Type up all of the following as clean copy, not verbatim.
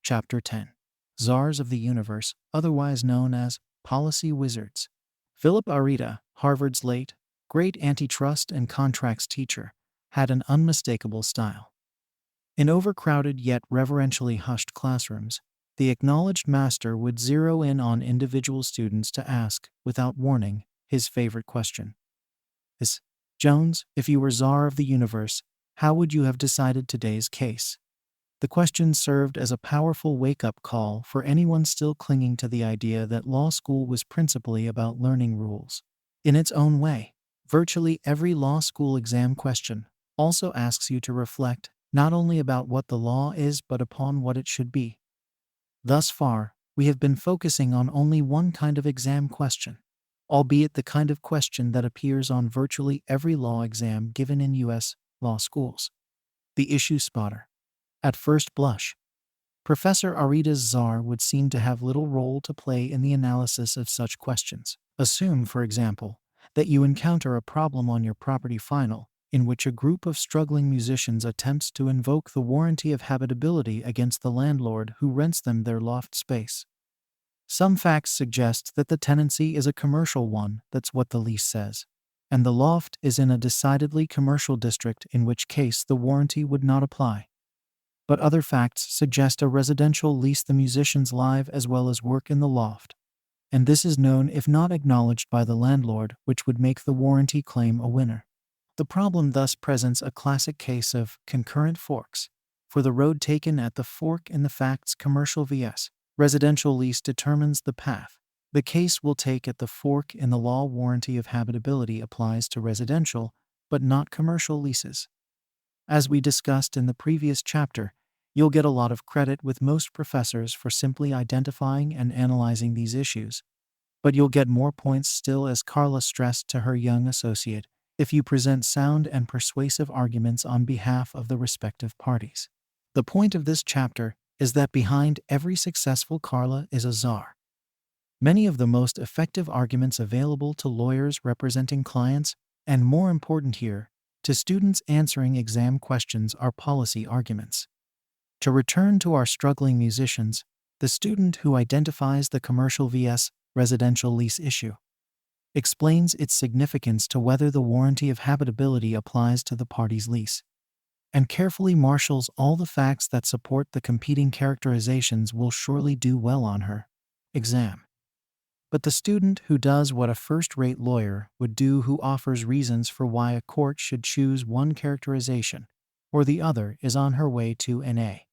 Chapter 10. Czars of the Universe, otherwise known as Policy Wizards. Philip Arita, Harvard's late, great antitrust and contracts teacher, had an unmistakable style. In overcrowded yet reverentially hushed classrooms, the acknowledged master would zero in on individual students to ask, without warning, his favorite question. Miss Jones, if you were Czar of the universe, how would you have decided today's case? The question served as a powerful wake-up call for anyone still clinging to the idea that law school was principally about learning rules. In its own way, virtually every law school exam question also asks you to reflect not only about what the law is but upon what it should be. Thus far, we have been focusing on only one kind of exam question, albeit the kind of question that appears on virtually every law exam given in U.S. law schools: the issue spotter. At first blush, Professor Arita's czar would seem to have little role to play in the analysis of such questions. Assume, for example, that you encounter a problem on your property file in which a group of struggling musicians attempts to invoke the warranty of habitability against the landlord who rents them their loft space. Some facts suggest that the tenancy is a commercial one, that's what the lease says, and the loft is in a decidedly commercial district, in which case the warranty would not apply. But other facts suggest a residential lease the musicians live as well as work in the loft, and this is known if not acknowledged by the landlord, which would make the warranty claim a winner. The problem thus presents a classic case of concurrent forks, for the road taken at the fork in the facts commercial vs. residential lease determines the path the case will take at the fork in the law. Warranty of habitability applies to residential, but not commercial leases. As we discussed in the previous chapter, you'll get a lot of credit with most professors for simply identifying and analyzing these issues, but you'll get more points still, as Carla stressed to her young associate, if you present sound and persuasive arguments on behalf of the respective parties. The point of this chapter is that behind every successful Carla is a czar. Many of the most effective arguments available to lawyers representing clients, and more important here, to students answering exam questions, are policy arguments. To return to our struggling musicians, the student who identifies the commercial vs. residential lease issue explains its significance to whether the warranty of habitability applies to the party's lease, and carefully marshals all the facts that support the competing characterizations will surely do well on her exam. But the student who does what a first-rate lawyer would do, who offers reasons for why a court should choose one characterization or the other, is on her way to an A.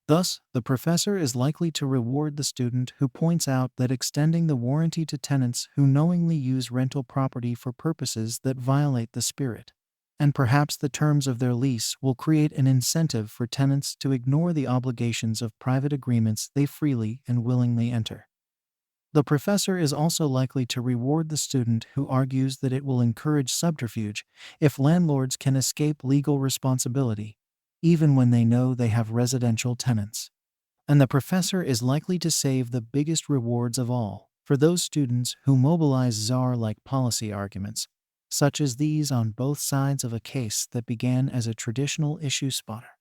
Thus, the professor is likely to reward the student who points out that extending the warranty to tenants who knowingly use rental property for purposes that violate the spirit and perhaps the terms of their lease will create an incentive for tenants to ignore the obligations of private agreements they freely and willingly enter. The professor is also likely to reward the student who argues that it will encourage subterfuge if landlords can escape legal responsibility, even when they know they have residential tenants. And the professor is likely to save the biggest rewards of all for those students who mobilize czar-like policy arguments, such as these on both sides of a case that began as a traditional issue spotter.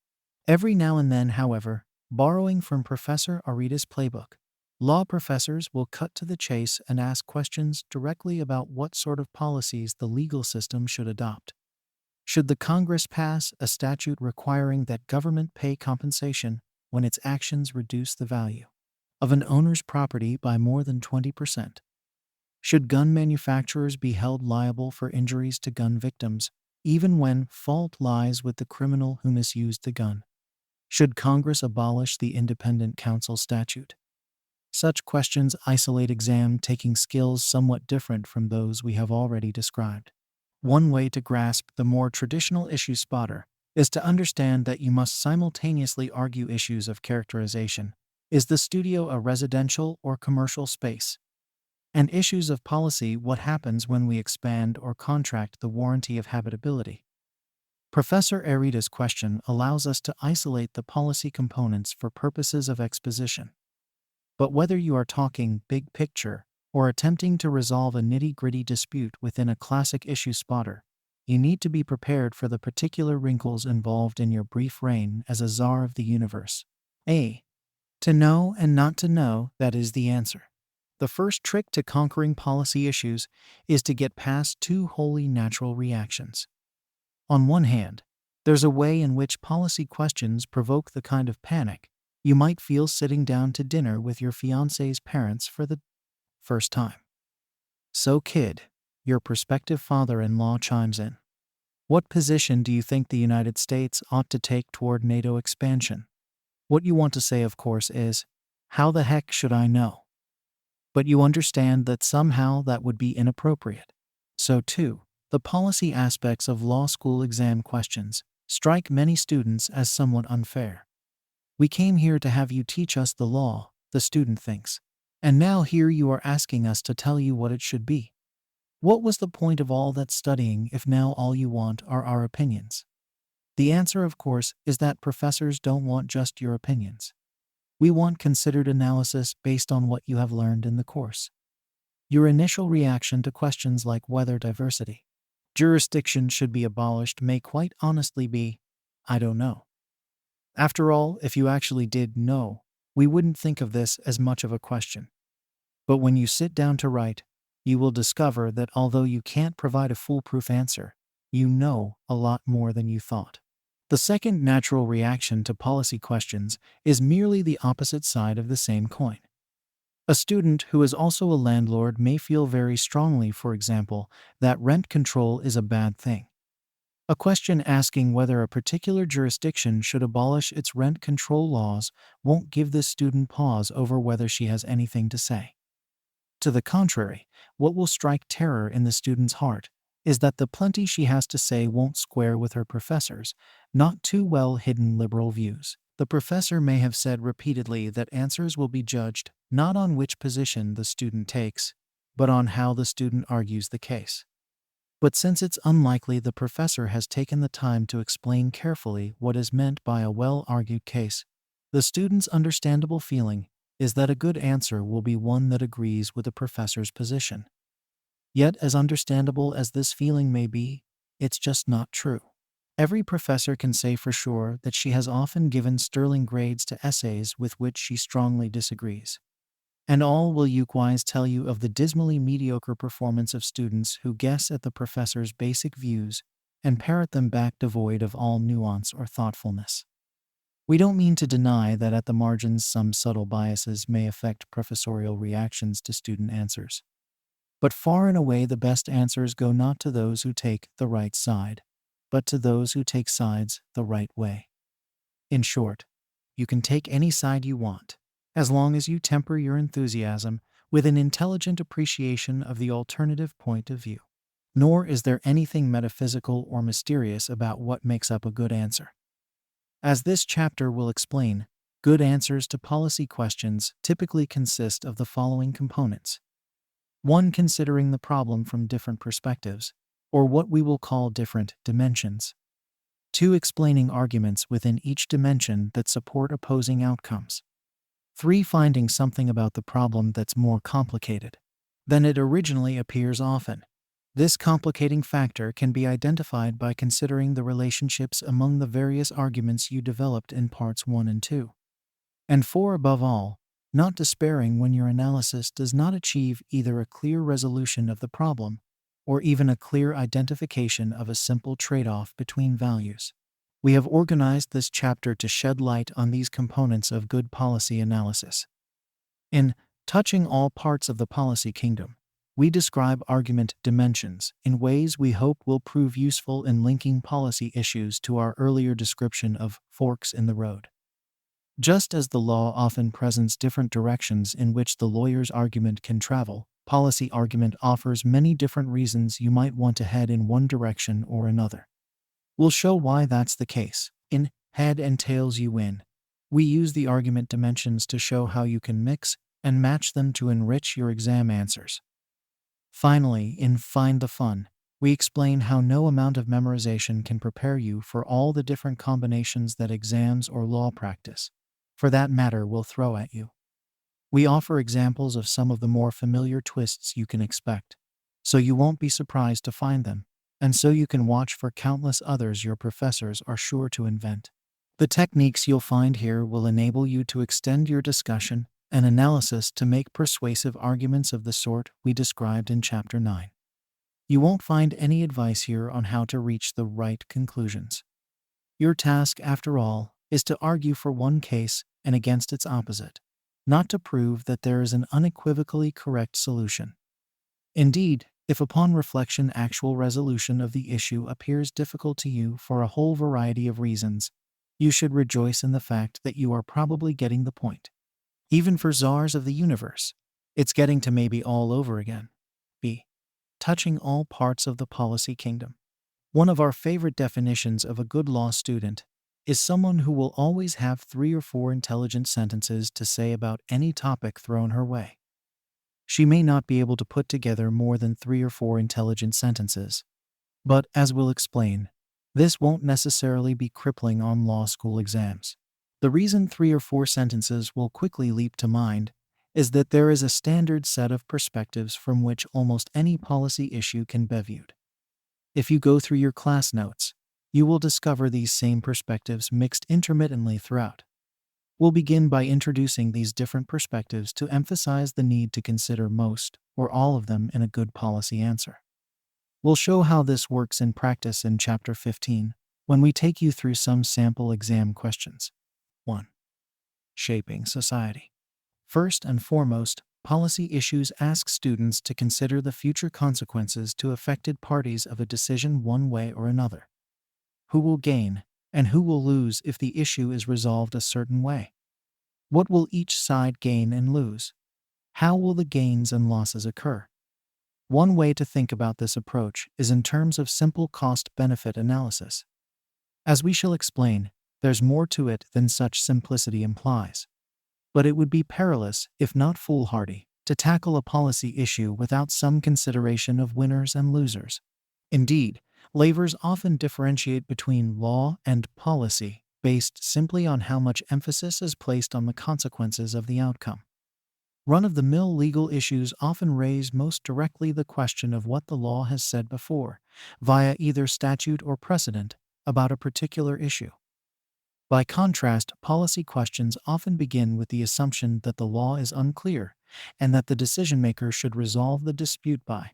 Every now and then, however, borrowing from Professor Arita's playbook, law professors will cut to the chase and ask questions directly about what sort of policies the legal system should adopt. Should the Congress pass a statute requiring that government pay compensation when its actions reduce the value of an owner's property by more than 20%? Should gun manufacturers be held liable for injuries to gun victims, even when fault lies with the criminal who misused the gun? Should Congress abolish the independent counsel statute? Such questions isolate exam-taking skills somewhat different from those we have already described. One way to grasp the more traditional issue spotter is to understand that you must simultaneously argue issues of characterization. Is the studio a residential or commercial space? And issues of policy: what happens when we expand or contract the warranty of habitability? Professor Arita's question allows us to isolate the policy components for purposes of exposition. But whether you are talking big picture or attempting to resolve a nitty-gritty dispute within a classic issue spotter, you need to be prepared for the particular wrinkles involved in your brief reign as a czar of the universe. A. To know and not to know, that is the answer. The first trick to conquering policy issues is to get past two wholly natural reactions. On one hand, there's a way in which policy questions provoke the kind of panic you might feel sitting down to dinner with your fiancé's parents for the first time. So, kid, your prospective father-in-law chimes in. What position do you think the United States ought to take toward NATO expansion? What you want to say, of course, is, how the heck should I know? But you understand that somehow that would be inappropriate. So, too, the policy aspects of law school exam questions strike many students as somewhat unfair. We came here to have you teach us the law, the student thinks. And now here you are asking us to tell you what it should be. What was the point of all that studying if now all you want are our opinions? The answer, of course, is that professors don't want just your opinions. We want considered analysis based on what you have learned in the course. Your initial reaction to questions like whether diversity, jurisdiction should be abolished may quite honestly be, I don't know. After all, if you actually did know, we wouldn't think of this as much of a question. But when you sit down to write, you will discover that although you can't provide a foolproof answer, you know a lot more than you thought. The second natural reaction to policy questions is merely the opposite side of the same coin. A student who is also a landlord may feel very strongly, for example, that rent control is a bad thing. A question asking whether a particular jurisdiction should abolish its rent control laws won't give this student pause over whether she has anything to say. To the contrary, what will strike terror in the student's heart is that the plenty she has to say won't square with her professor's not too well hidden liberal views. The professor may have said repeatedly that answers will be judged not on which position the student takes, but on how the student argues the case. But since it's unlikely the professor has taken the time to explain carefully what is meant by a well-argued case, the student's understandable feeling is that a good answer will be one that agrees with the professor's position. Yet, as understandable as this feeling may be, it's just not true. Every professor can say for sure that she has often given sterling grades to essays with which she strongly disagrees. And all will likewise tell you of the dismally mediocre performance of students who guess at the professor's basic views and parrot them back devoid of all nuance or thoughtfulness. We don't mean to deny that at the margins some subtle biases may affect professorial reactions to student answers. But far and away the best answers go not to those who take the right side, but to those who take sides the right way. In short, you can take any side you want, as long as you temper your enthusiasm with an intelligent appreciation of the alternative point of view. Nor is there anything metaphysical or mysterious about what makes up a good answer. As this chapter will explain, good answers to policy questions typically consist of the following components. 1. Considering the problem from different perspectives, or what we will call different dimensions. 2. Explaining arguments within each dimension that support opposing outcomes. 3. Finding something about the problem that's more complicated than it originally appears often. This complicating factor can be identified by considering the relationships among the various arguments you developed in parts 1 and 2. And 4. Above all, not despairing when your analysis does not achieve either a clear resolution of the problem or even a clear identification of a simple trade-off between values. We have organized this chapter to shed light on these components of good policy analysis. In Touching All Parts of the Policy Kingdom, we describe argument dimensions in ways we hope will prove useful in linking policy issues to our earlier description of forks in the road. Just as the law often presents different directions in which the lawyer's argument can travel, policy argument offers many different reasons you might want to head in one direction or another. We'll show why that's the case. In Head and Tails You Win, we use the argument dimensions to show how you can mix and match them to enrich your exam answers. Finally, in Find the Fun, we explain how no amount of memorization can prepare you for all the different combinations that exams or law practice, for that matter, will throw at you. We offer examples of some of the more familiar twists you can expect, so you won't be surprised to find them, and so you can watch for countless others your professors are sure to invent. The techniques you'll find here will enable you to extend your discussion and analysis to make persuasive arguments of the sort we described in Chapter 9. You won't find any advice here on how to reach the right conclusions. Your task, after all, is to argue for one case and against its opposite, not to prove that there is an unequivocally correct solution. Indeed, if upon reflection actual resolution of the issue appears difficult to you for a whole variety of reasons, you should rejoice in the fact that you are probably getting the point. Even for czars of the universe, it's getting to maybe all over again. B. Touching all parts of the policy kingdom. One of our favorite definitions of a good law student is someone who will always have 3 or 4 intelligent sentences to say about any topic thrown her way. She may not be able to put together more than 3 or 4 intelligent sentences, but, as we'll explain, this won't necessarily be crippling on law school exams. The reason 3 or 4 sentences will quickly leap to mind is that there is a standard set of perspectives from which almost any policy issue can be viewed. If you go through your class notes, you will discover these same perspectives mixed intermittently throughout. We'll begin by introducing these different perspectives to emphasize the need to consider most or all of them in a good policy answer. We'll show how this works in practice in Chapter 15 when we take you through some sample exam questions. 1. Shaping society. First and foremost, policy issues ask students to consider the future consequences to affected parties of a decision one way or another. Who will gain and who will lose if the issue is resolved a certain way? What will each side gain and lose? How will the gains and losses occur? One way to think about this approach is in terms of simple cost-benefit analysis. As we shall explain, there's more to it than such simplicity implies. But it would be perilous, if not foolhardy, to tackle a policy issue without some consideration of winners and losers. Indeed, lawyers often differentiate between law and policy based simply on how much emphasis is placed on the consequences of the outcome. Run-of-the-mill legal issues often raise most directly the question of what the law has said before, via either statute or precedent, about a particular issue. By contrast, policy questions often begin with the assumption that the law is unclear and that the decision-maker should resolve the dispute by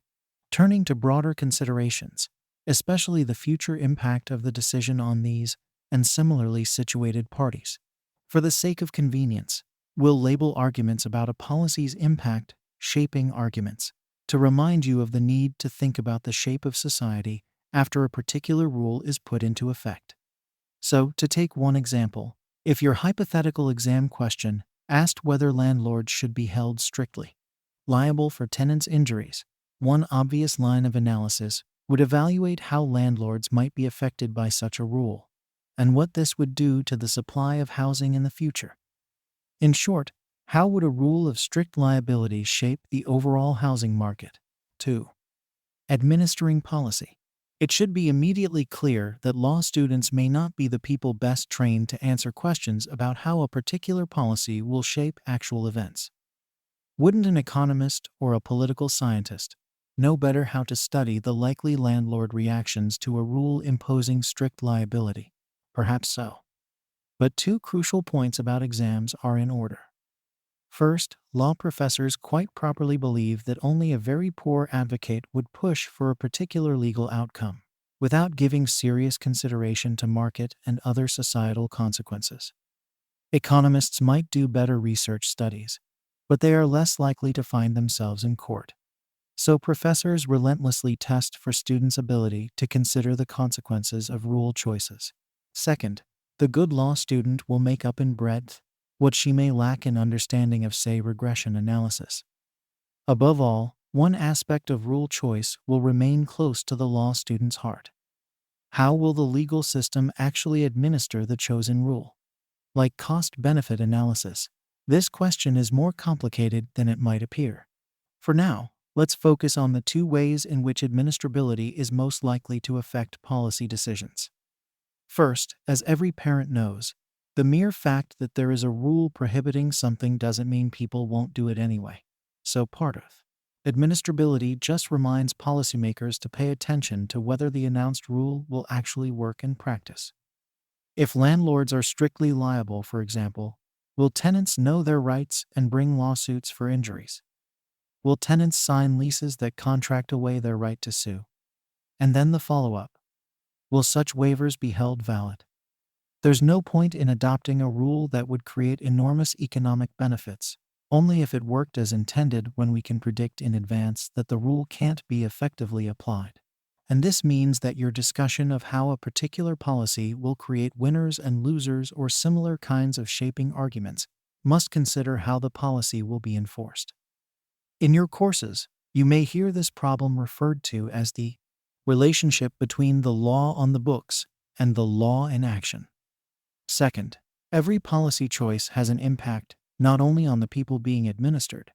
turning to broader considerations, especially the future impact of the decision on these and similarly situated parties. For the sake of convenience, we'll label arguments about a policy's impact shaping arguments to remind you of the need to think about the shape of society after a particular rule is put into effect. So, to take one example, if your hypothetical exam question asked whether landlords should be held strictly liable for tenants' injuries, one obvious line of analysis would evaluate how landlords might be affected by such a rule, and what this would do to the supply of housing in the future. In short, how would a rule of strict liability shape the overall housing market? 2. Administering policy. It should be immediately clear that law students may not be the people best trained to answer questions about how a particular policy will shape actual events. Wouldn't an economist or a political scientist know better how to study the likely landlord reactions to a rule imposing strict liability? Perhaps so. But 2 crucial points about exams are in order. First, law professors quite properly believe that only a very poor advocate would push for a particular legal outcome, without giving serious consideration to market and other societal consequences. Economists might do better research studies, but they are less likely to find themselves in court. So professors relentlessly test for students' ability to consider the consequences of rule choices. Second, the good law student will make up in breadth what she may lack in understanding of, say, regression analysis. Above all, one aspect of rule choice will remain close to the law student's heart. How will the legal system actually administer the chosen rule? Like cost-benefit analysis, this question is more complicated than it might appear. For now, let's focus on the 2 ways in which administrability is most likely to affect policy decisions. First, as every parent knows, the mere fact that there is a rule prohibiting something doesn't mean people won't do it anyway. So part of administrability just reminds policymakers to pay attention to whether the announced rule will actually work in practice. If landlords are strictly liable, for example, will tenants know their rights and bring lawsuits for injuries? Will tenants sign leases that contract away their right to sue? And then the follow-up. Will such waivers be held valid? There's no point in adopting a rule that would create enormous economic benefits, only if it worked as intended when we can predict in advance that the rule can't be effectively applied. And this means that your discussion of how a particular policy will create winners and losers or similar kinds of shaping arguments must consider how the policy will be enforced. In your courses, you may hear this problem referred to as the relationship between the law on the books and the law in action. Second, every policy choice has an impact not only on the people being administered,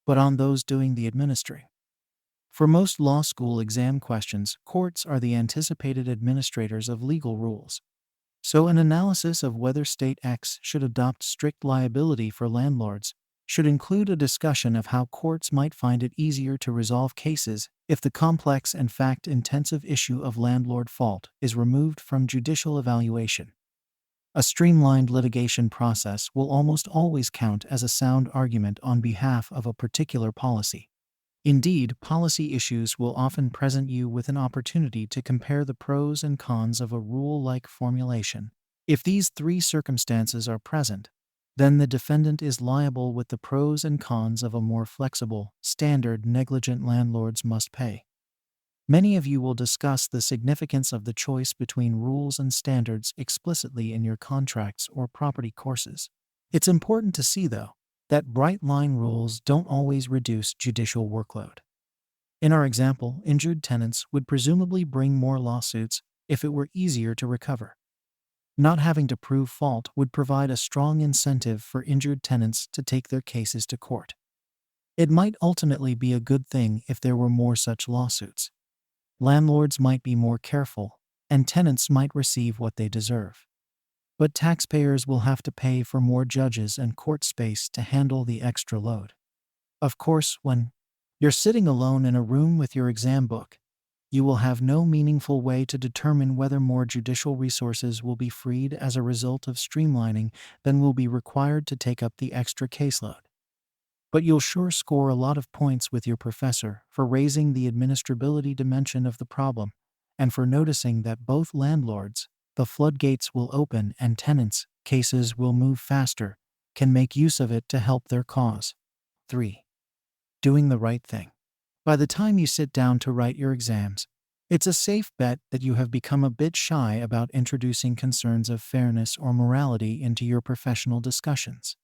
but on those doing the administering. For most law school exam questions, courts are the anticipated administrators of legal rules. So an analysis of whether State X should adopt strict liability for landlords should include a discussion of how courts might find it easier to resolve cases if the complex and fact-intensive issue of landlord fault is removed from judicial evaluation. A streamlined litigation process will almost always count as a sound argument on behalf of a particular policy. Indeed, policy issues will often present you with an opportunity to compare the pros and cons of a rule-like formulation. If these three circumstances are present, then the defendant is liable with the pros and cons of a more flexible, standard negligent landlords must pay. Many of you will discuss the significance of the choice between rules and standards explicitly in your contracts or property courses. It's important to see, though, that bright-line rules don't always reduce judicial workload. In our example, injured tenants would presumably bring more lawsuits if it were easier to recover. Not having to prove fault would provide a strong incentive for injured tenants to take their cases to court. It might ultimately be a good thing if there were more such lawsuits. Landlords might be more careful, and tenants might receive what they deserve. But taxpayers will have to pay for more judges and court space to handle the extra load. Of course, when you're sitting alone in a room with your exam book, you will have no meaningful way to determine whether more judicial resources will be freed as a result of streamlining than will be required to take up the extra caseload. But you'll sure score a lot of points with your professor for raising the administrability dimension of the problem, and for noticing that both landlords, the floodgates will open and tenants, cases will move faster, can make use of it to help their cause. 3. Doing the right thing. By the time you sit down to write your exams, it's a safe bet that you have become a bit shy about introducing concerns of fairness or morality into your professional discussions.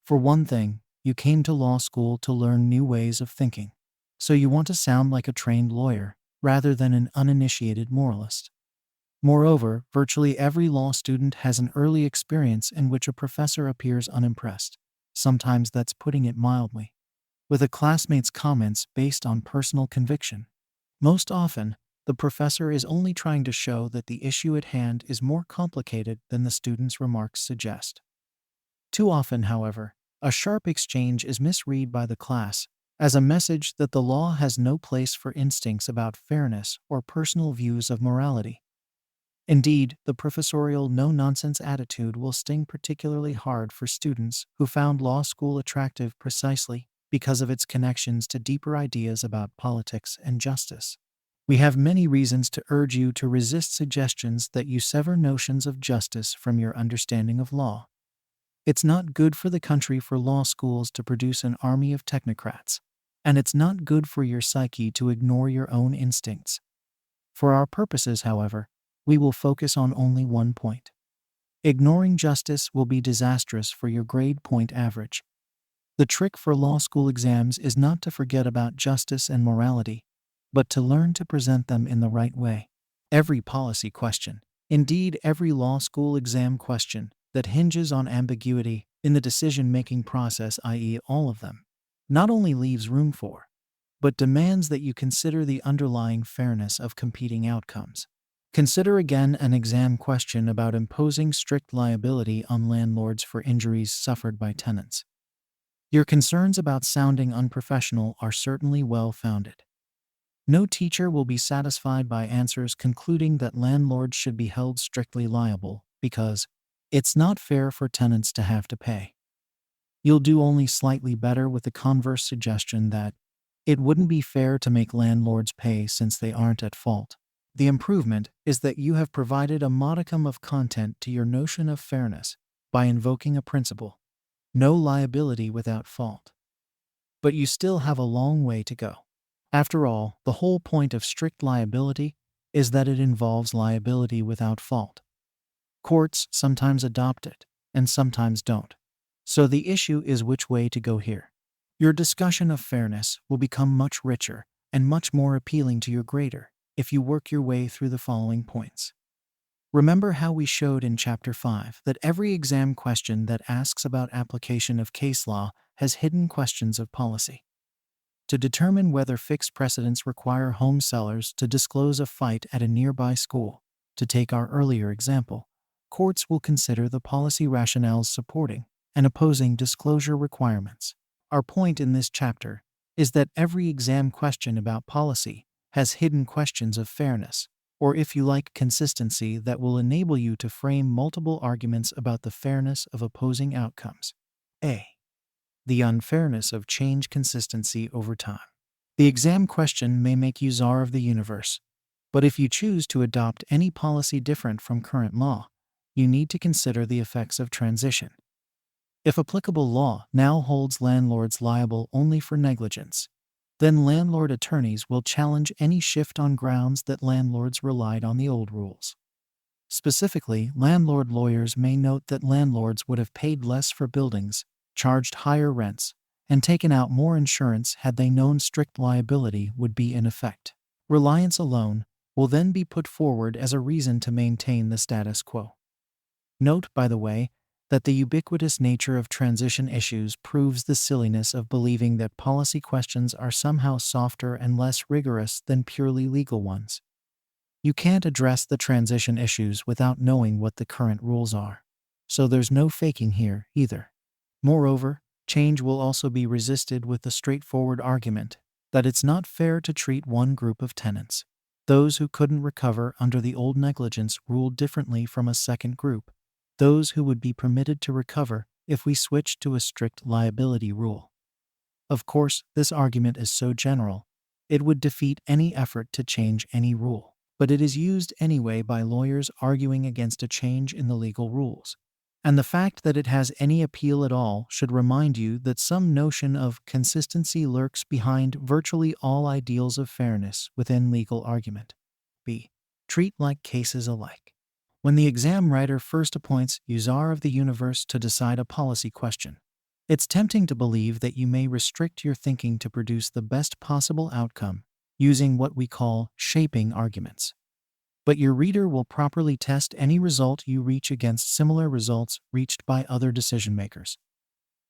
For one thing, you came to law school to learn new ways of thinking, so you want to sound like a trained lawyer rather than an uninitiated moralist. Moreover, virtually every law student has an early experience in which a professor appears unimpressed, sometimes that's putting it mildly, with a classmate's comments based on personal conviction. Most often, the professor is only trying to show that the issue at hand is more complicated than the student's remarks suggest. Too often, however, a sharp exchange is misread by the class as a message that the law has no place for instincts about fairness or personal views of morality. Indeed, the professorial no-nonsense attitude will sting particularly hard for students who found law school attractive precisely because of its connections to deeper ideas about politics and justice. We have many reasons to urge you to resist suggestions that you sever notions of justice from your understanding of law. It's not good for the country for law schools to produce an army of technocrats, and it's not good for your psyche to ignore your own instincts. For our purposes, however, we will focus on only one point. Ignoring justice will be disastrous for your grade point average. The trick for law school exams is not to forget about justice and morality, but to learn to present them in the right way. Every policy question, indeed every law school exam question, that hinges on ambiguity in the decision-making process, i.e. all of them, not only leaves room for, but demands that you consider the underlying fairness of competing outcomes. Consider again an exam question about imposing strict liability on landlords for injuries suffered by tenants. Your concerns about sounding unprofessional are certainly well-founded. No teacher will be satisfied by answers concluding that landlords should be held strictly liable because it's not fair for tenants to have to pay. You'll do only slightly better with the converse suggestion that it wouldn't be fair to make landlords pay since they aren't at fault. The improvement is that you have provided a modicum of content to your notion of fairness by invoking a principle: no liability without fault. But you still have a long way to go. After all, the whole point of strict liability is that it involves liability without fault. Courts sometimes adopt it, and sometimes don't. So the issue is which way to go here. Your discussion of fairness will become much richer and much more appealing to your grader if you work your way through the following points. Remember how we showed in Chapter 5 that every exam question that asks about application of case law has hidden questions of policy. To determine whether fixed precedents require home sellers to disclose a fight at a nearby school, to take our earlier example, courts will consider the policy rationales supporting and opposing disclosure requirements. Our point in this chapter is that every exam question about policy has hidden questions of fairness, or if you like, consistency, that will enable you to frame multiple arguments about the fairness of opposing outcomes. A. The unfairness of change consistency over time. The exam question may make you czar of the universe, but if you choose to adopt any policy different from current law, you need to consider the effects of transition. If applicable law now holds landlords liable only for negligence, then landlord attorneys will challenge any shift on grounds that landlords relied on the old rules. Specifically, landlord lawyers may note that landlords would have paid less for buildings, charged higher rents, and taken out more insurance had they known strict liability would be in effect. Reliance alone will then be put forward as a reason to maintain the status quo. Note, by the way, that the ubiquitous nature of transition issues proves the silliness of believing that policy questions are somehow softer and less rigorous than purely legal ones. You can't address the transition issues without knowing what the current rules are. So there's no faking here either. Moreover, change will also be resisted with the straightforward argument that it's not fair to treat one group of tenants, those who couldn't recover under the old negligence rule, differently from a second group, those who would be permitted to recover if we switched to a strict liability rule. Of course, this argument is so general, it would defeat any effort to change any rule. But it is used anyway by lawyers arguing against a change in the legal rules. And the fact that it has any appeal at all should remind you that some notion of consistency lurks behind virtually all ideals of fairness within legal argument. B. Treat like cases alike. When the exam writer first appoints you czar of the universe to decide a policy question, it's tempting to believe that you may restrict your thinking to produce the best possible outcome using what we call shaping arguments. But your reader will properly test any result you reach against similar results reached by other decision makers.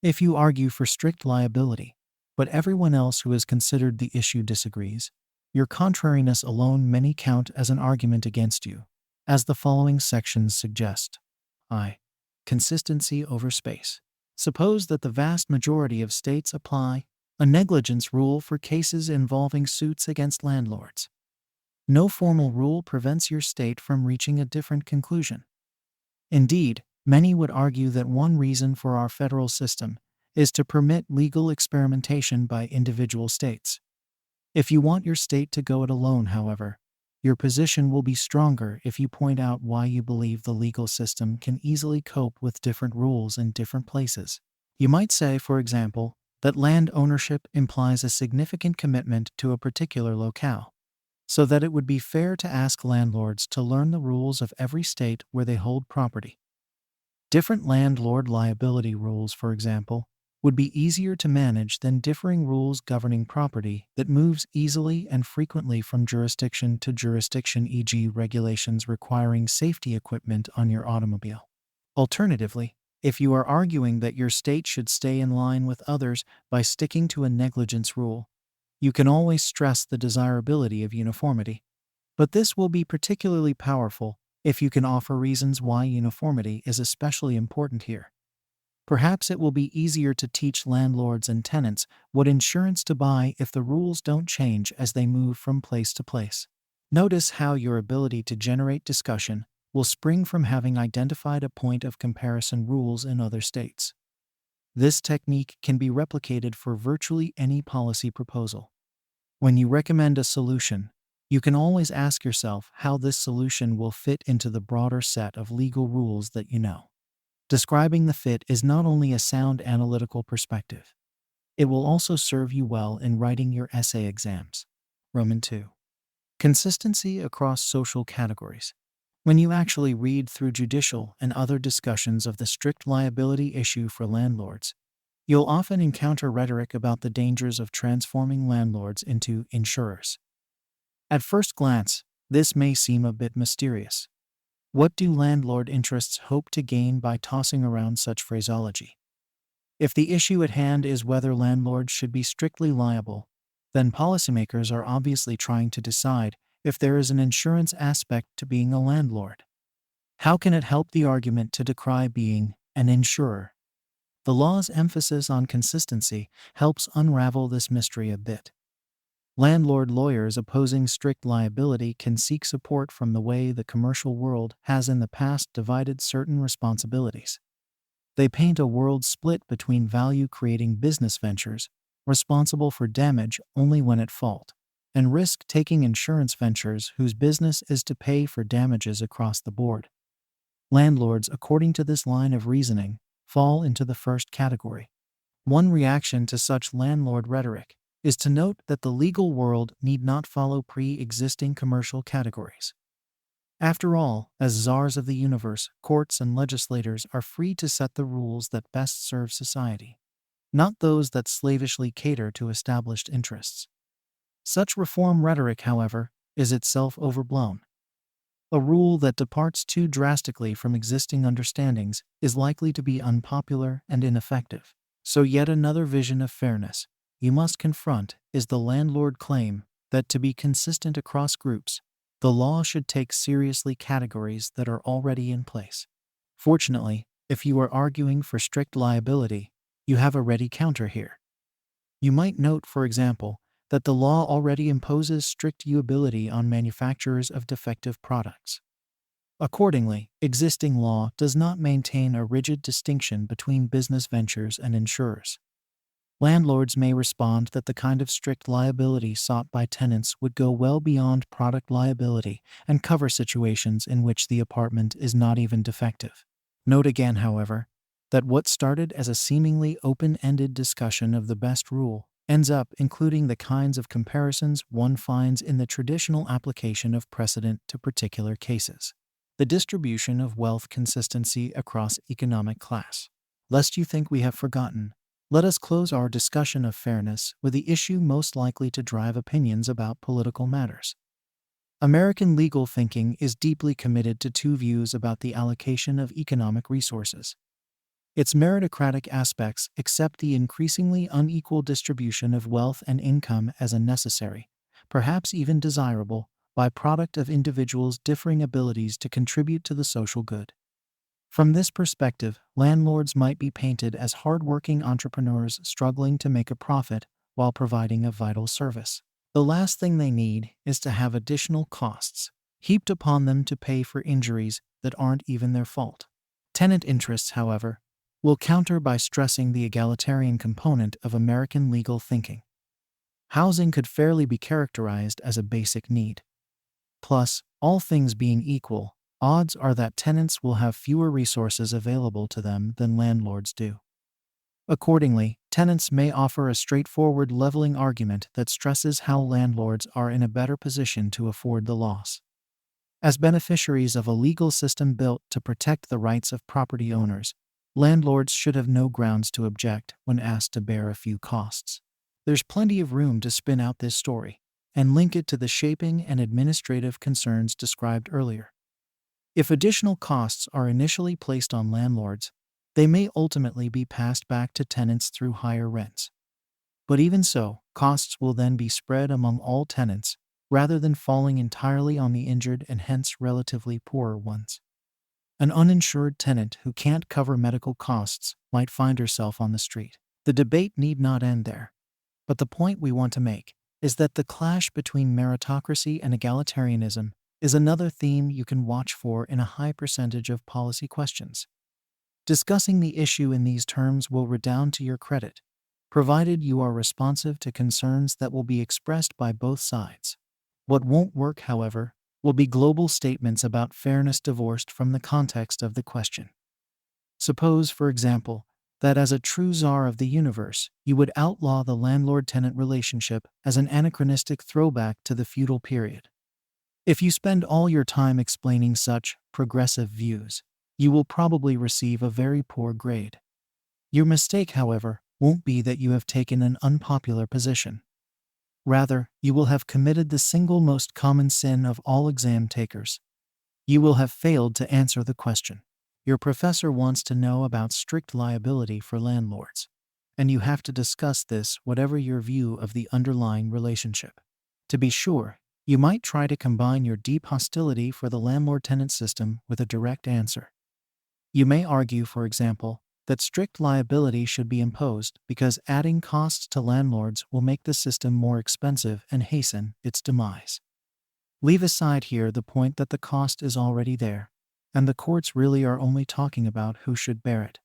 If you argue for strict liability, but everyone else who has considered the issue disagrees, your contrariness alone may count as an argument against you, as the following sections suggest. I. Consistency over space. Suppose that the vast majority of states apply a negligence rule for cases involving suits against landlords. No formal rule prevents your state from reaching a different conclusion. Indeed, many would argue that one reason for our federal system is to permit legal experimentation by individual states. If you want your state to go it alone, however, your position will be stronger if you point out why you believe the legal system can easily cope with different rules in different places. You might say, for example, that land ownership implies a significant commitment to a particular locale, so that it would be fair to ask landlords to learn the rules of every state where they hold property. Different landlord liability rules, for example, would be easier to manage than differing rules governing property that moves easily and frequently from jurisdiction to jurisdiction, e.g., regulations requiring safety equipment on your automobile. Alternatively, if you are arguing that your state should stay in line with others by sticking to a negligence rule, you can always stress the desirability of uniformity. But this will be particularly powerful if you can offer reasons why uniformity is especially important here. Perhaps it will be easier to teach landlords and tenants what insurance to buy if the rules don't change as they move from place to place. Notice how your ability to generate discussion will spring from having identified a point of comparison rules in other states. This technique can be replicated for virtually any policy proposal. When you recommend a solution, you can always ask yourself how this solution will fit into the broader set of legal rules that you know. Describing the fit is not only a sound analytical perspective, it will also serve you well in writing your essay exams. Roman 2. Consistency across social categories. When you actually read through judicial and other discussions of the strict liability issue for landlords, you'll often encounter rhetoric about the dangers of transforming landlords into insurers. At first glance, this may seem a bit mysterious. What do landlord interests hope to gain by tossing around such phraseology? If the issue at hand is whether landlords should be strictly liable, then policymakers are obviously trying to decide if there is an insurance aspect to being a landlord. How can it help the argument to decry being an insurer? The law's emphasis on consistency helps unravel this mystery a bit. Landlord lawyers opposing strict liability can seek support from the way the commercial world has in the past divided certain responsibilities. They paint a world split between value-creating business ventures, responsible for damage only when at fault, and risk-taking insurance ventures whose business is to pay for damages across the board. Landlords, according to this line of reasoning, fall into the first category. One reaction to such landlord rhetoric is to note that the legal world need not follow pre-existing commercial categories. After all, as czars of the universe, courts and legislators are free to set the rules that best serve society, not those that slavishly cater to established interests. Such reform rhetoric, however, is itself overblown. A rule that departs too drastically from existing understandings is likely to be unpopular and ineffective. So yet another vision of fairness you must confront is the landlord claim that to be consistent across groups, the law should take seriously categories that are already in place. Fortunately, if you are arguing for strict liability, you have a ready counter here. You might note, for example, that the law already imposes strict liability on manufacturers of defective products. Accordingly, existing law does not maintain a rigid distinction between business ventures and insurers. Landlords may respond that the kind of strict liability sought by tenants would go well beyond product liability and cover situations in which the apartment is not even defective. Note again, however, that what started as a seemingly open-ended discussion of the best rule ends up including the kinds of comparisons one finds in the traditional application of precedent to particular cases. The distribution of wealth consistency across economic class. Lest you think we have forgotten, let us close our discussion of fairness with the issue most likely to drive opinions about political matters. American legal thinking is deeply committed to two views about the allocation of economic resources. Its meritocratic aspects accept the increasingly unequal distribution of wealth and income as a necessary, perhaps even desirable, byproduct of individuals' differing abilities to contribute to the social good. From this perspective, landlords might be painted as hard-working entrepreneurs struggling to make a profit while providing a vital service. The last thing they need is to have additional costs heaped upon them to pay for injuries that aren't even their fault. Tenant interests, however, will counter by stressing the egalitarian component of American legal thinking. Housing could fairly be characterized as a basic need. Plus, all things being equal, odds are that tenants will have fewer resources available to them than landlords do. Accordingly, tenants may offer a straightforward leveling argument that stresses how landlords are in a better position to afford the loss. As beneficiaries of a legal system built to protect the rights of property owners, landlords should have no grounds to object when asked to bear a few costs. There's plenty of room to spin out this story and link it to the shaping and administrative concerns described earlier. If additional costs are initially placed on landlords, they may ultimately be passed back to tenants through higher rents. But even so, costs will then be spread among all tenants, rather than falling entirely on the injured and hence relatively poorer ones. An uninsured tenant who can't cover medical costs might find herself on the street. The debate need not end there. But the point we want to make is that the clash between meritocracy and egalitarianism is another theme you can watch for in a high percentage of policy questions. Discussing the issue in these terms will redound to your credit, provided you are responsive to concerns that will be expressed by both sides. What won't work, however, will be global statements about fairness divorced from the context of the question. Suppose, for example, that as a true czar of the universe, you would outlaw the landlord-tenant relationship as an anachronistic throwback to the feudal period. If you spend all your time explaining such progressive views, you will probably receive a very poor grade. Your mistake, however, won't be that you have taken an unpopular position. Rather, you will have committed the single most common sin of all exam takers. You will have failed to answer the question. Your professor wants to know about strict liability for landlords, and you have to discuss this whatever your view of the underlying relationship. To be sure, you might try to combine your deep hostility for the landlord-tenant system with a direct answer. You may argue, for example, that strict liability should be imposed because adding costs to landlords will make the system more expensive and hasten its demise. Leave aside here the point that the cost is already there, and the courts really are only talking about who should bear it.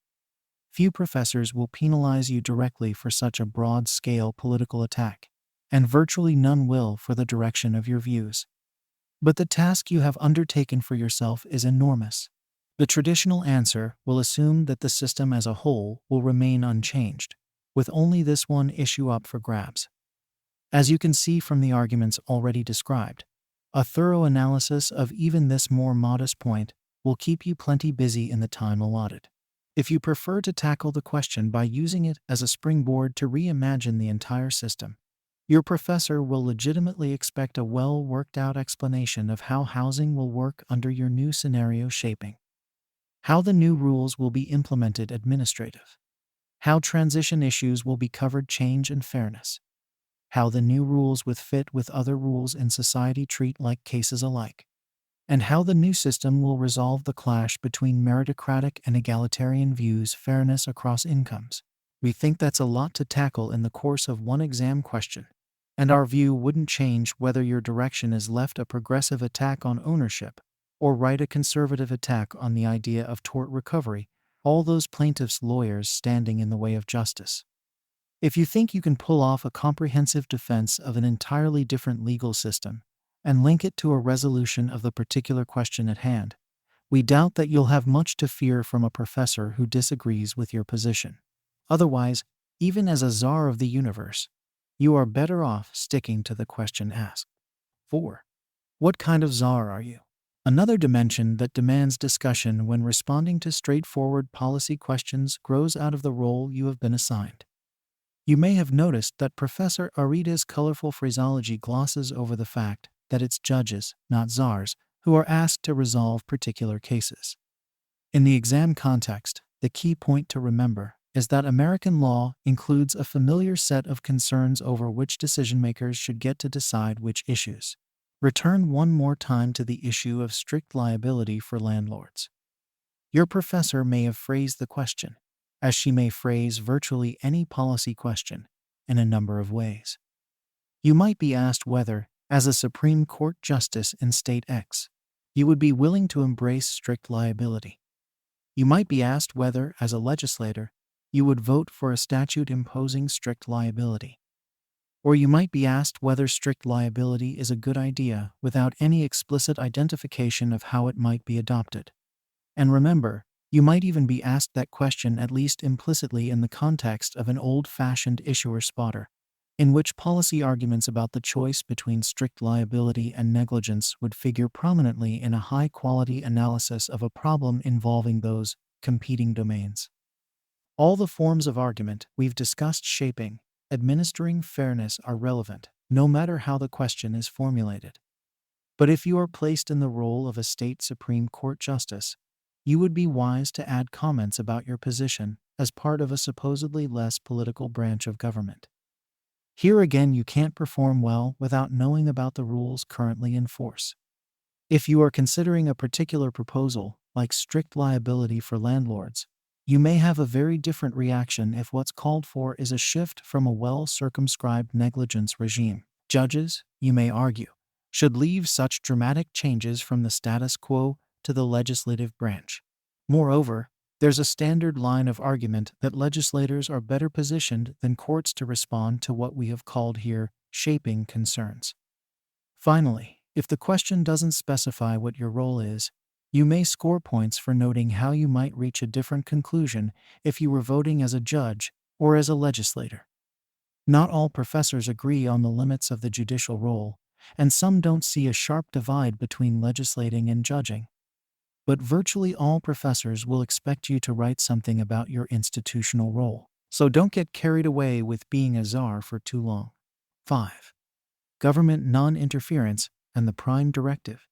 Few professors will penalize you directly for such a broad-scale political attack, and virtually none will for the direction of your views. But the task you have undertaken for yourself is enormous. The traditional answer will assume that the system as a whole will remain unchanged, with only this one issue up for grabs. As you can see from the arguments already described, a thorough analysis of even this more modest point will keep you plenty busy in the time allotted. If you prefer to tackle the question by using it as a springboard to reimagine the entire system, your professor will legitimately expect a well-worked-out explanation of how housing will work under your new scenario shaping, how the new rules will be implemented administrative, how transition issues will be covered change and fairness, how the new rules will fit with other rules in society treat like cases alike, and how the new system will resolve the clash between meritocratic and egalitarian views fairness across incomes. We think that's a lot to tackle in the course of one exam question, and our view wouldn't change whether your direction is left a progressive attack on ownership or right a conservative attack on the idea of tort recovery, all those plaintiffs' lawyers standing in the way of justice. If you think you can pull off a comprehensive defense of an entirely different legal system and link it to a resolution of the particular question at hand, we doubt that you'll have much to fear from a professor who disagrees with your position. Otherwise, even as a czar of the universe, you are better off sticking to the question asked. 4. What kind of czar are you? Another dimension that demands discussion when responding to straightforward policy questions grows out of the role you have been assigned. You may have noticed that Professor Arita's colorful phraseology glosses over the fact that it's judges, not czars, who are asked to resolve particular cases. In the exam context, the key point to remember is that American law includes a familiar set of concerns over which decision-makers should get to decide which issues. Return one more time to the issue of strict liability for landlords. Your professor may have phrased the question, as she may phrase virtually any policy question, in a number of ways. You might be asked whether, as a Supreme Court justice in State X, you would be willing to embrace strict liability. You might be asked whether, as a legislator, you would vote for a statute imposing strict liability. Or you might be asked whether strict liability is a good idea without any explicit identification of how it might be adopted. And remember, you might even be asked that question at least implicitly in the context of an old-fashioned issuer spotter, in which policy arguments about the choice between strict liability and negligence would figure prominently in a high-quality analysis of a problem involving those competing domains. All the forms of argument we've discussed shaping, administering fairness are relevant, no matter how the question is formulated. But if you are placed in the role of a state Supreme Court justice, you would be wise to add comments about your position as part of a supposedly less political branch of government. Here again, you can't perform well without knowing about the rules currently in force. If you are considering a particular proposal, like strict liability for landlords, you may have a very different reaction if what's called for is a shift from a well-circumscribed negligence regime. Judges, you may argue, should leave such dramatic changes from the status quo to the legislative branch. Moreover, there's a standard line of argument that legislators are better positioned than courts to respond to what we have called here shaping concerns. Finally, if the question doesn't specify what your role is, you may score points for noting how you might reach a different conclusion if you were voting as a judge or as a legislator. Not all professors agree on the limits of the judicial role, and some don't see a sharp divide between legislating and judging. But virtually all professors will expect you to write something about your institutional role, so don't get carried away with being a czar for too long. 5. Government non-interference and the prime directive.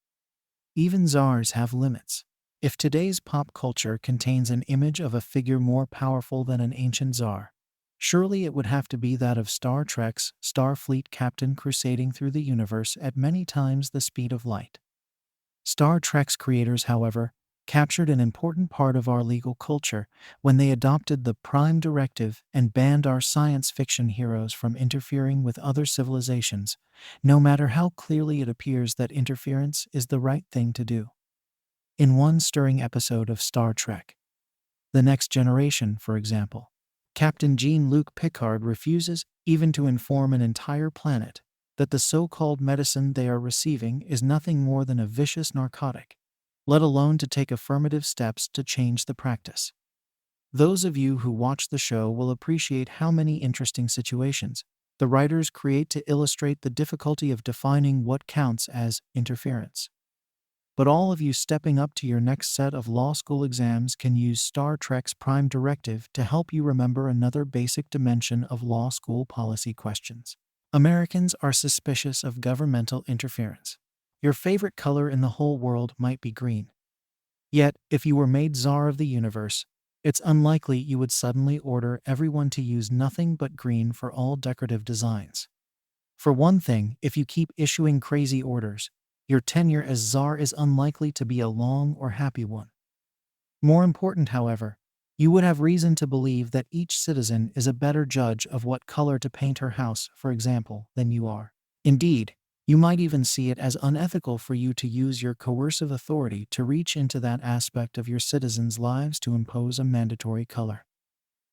Even czars have limits. If today's pop culture contains an image of a figure more powerful than an ancient czar, surely it would have to be that of Star Trek's Starfleet captain crusading through the universe at many times the speed of light. Star Trek's creators, however, captured an important part of our legal culture when they adopted the Prime Directive and banned our science fiction heroes from interfering with other civilizations, no matter how clearly it appears that interference is the right thing to do. In one stirring episode of Star Trek, The Next Generation, for example, Captain Jean-Luc Picard refuses even to inform an entire planet that the so-called medicine they are receiving is nothing more than a vicious narcotic, let alone to take affirmative steps to change the practice. Those of you who watch the show will appreciate how many interesting situations the writers create to illustrate the difficulty of defining what counts as interference. But all of you stepping up to your next set of law school exams can use Star Trek's Prime Directive to help you remember another basic dimension of law school policy questions. Americans are suspicious of governmental interference. Your favorite color in the whole world might be green. Yet, if you were made czar of the universe, it's unlikely you would suddenly order everyone to use nothing but green for all decorative designs. For one thing, if you keep issuing crazy orders, your tenure as czar is unlikely to be a long or happy one. More important, however, you would have reason to believe that each citizen is a better judge of what color to paint her house, for example, than you are. Indeed, you might even see it as unethical for you to use your coercive authority to reach into that aspect of your citizens' lives to impose a mandatory color.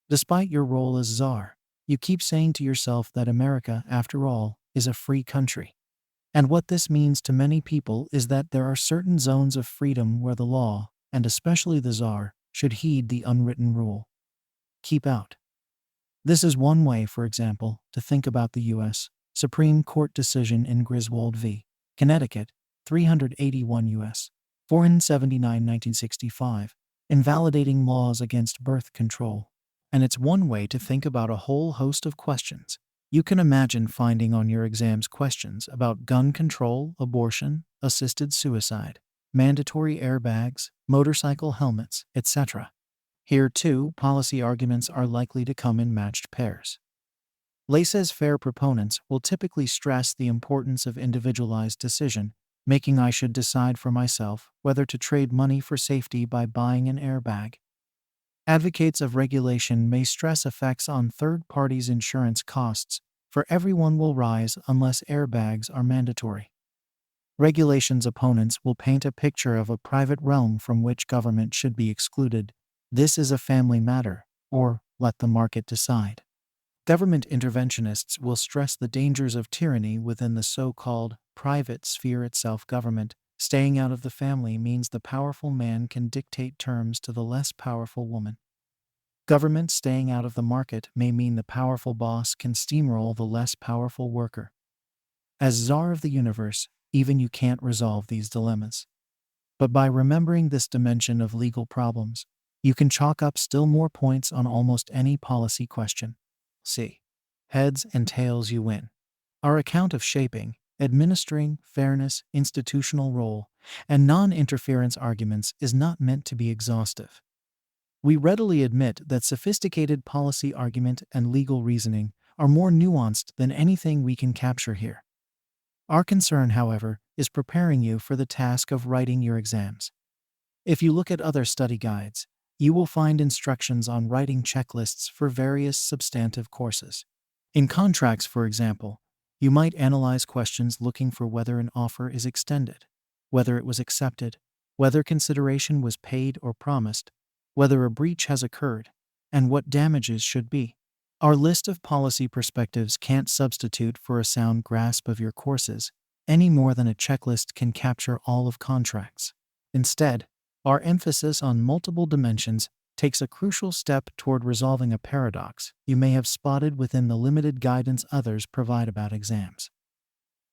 Despite your role as czar, you keep saying to yourself that America, after all, is a free country. And what this means to many people is that there are certain zones of freedom where the law, and especially the czar, should heed the unwritten rule. Keep out. This is one way, for example, to think about the U.S. Supreme Court decision in Griswold v. Connecticut, 381 U.S. 479 1965, invalidating laws against birth control. And it's one way to think about a whole host of questions. You can imagine finding on your exams questions about gun control, abortion, assisted suicide, mandatory airbags, motorcycle helmets, etc. Here, too, policy arguments are likely to come in matched pairs. Laissez-faire proponents will typically stress the importance of individualized decision, making I should decide for myself whether to trade money for safety by buying an airbag. Advocates of regulation may stress effects on third parties' insurance costs, for everyone will rise unless airbags are mandatory. Regulations opponents will paint a picture of a private realm from which government should be excluded. This is a family matter, or let the market decide. Government interventionists will stress the dangers of tyranny within the so-called private sphere itself. Government staying out of the family means the powerful man can dictate terms to the less powerful woman. Government staying out of the market may mean the powerful boss can steamroll the less powerful worker. As czar of the universe, even you can't resolve these dilemmas. But by remembering this dimension of legal problems, you can chalk up still more points on almost any policy question. See. Heads and tails, you win. Our account of shaping, administering, fairness, institutional role, and non-interference arguments is not meant to be exhaustive. We readily admit that sophisticated policy argument and legal reasoning are more nuanced than anything we can capture here. Our concern, however, is preparing you for the task of writing your exams. If you look at other study guides, you will find instructions on writing checklists for various substantive courses. In contracts, for example, You might analyze questions looking for whether an offer is extended, whether it was accepted, whether consideration was paid or promised, whether a breach has occurred, and what damages should be. Our list of policy perspectives can't substitute for a sound grasp of your courses, any more than a checklist can capture all of contracts. Instead, our emphasis on multiple dimensions takes a crucial step toward resolving a paradox you may have spotted within the limited guidance others provide about exams.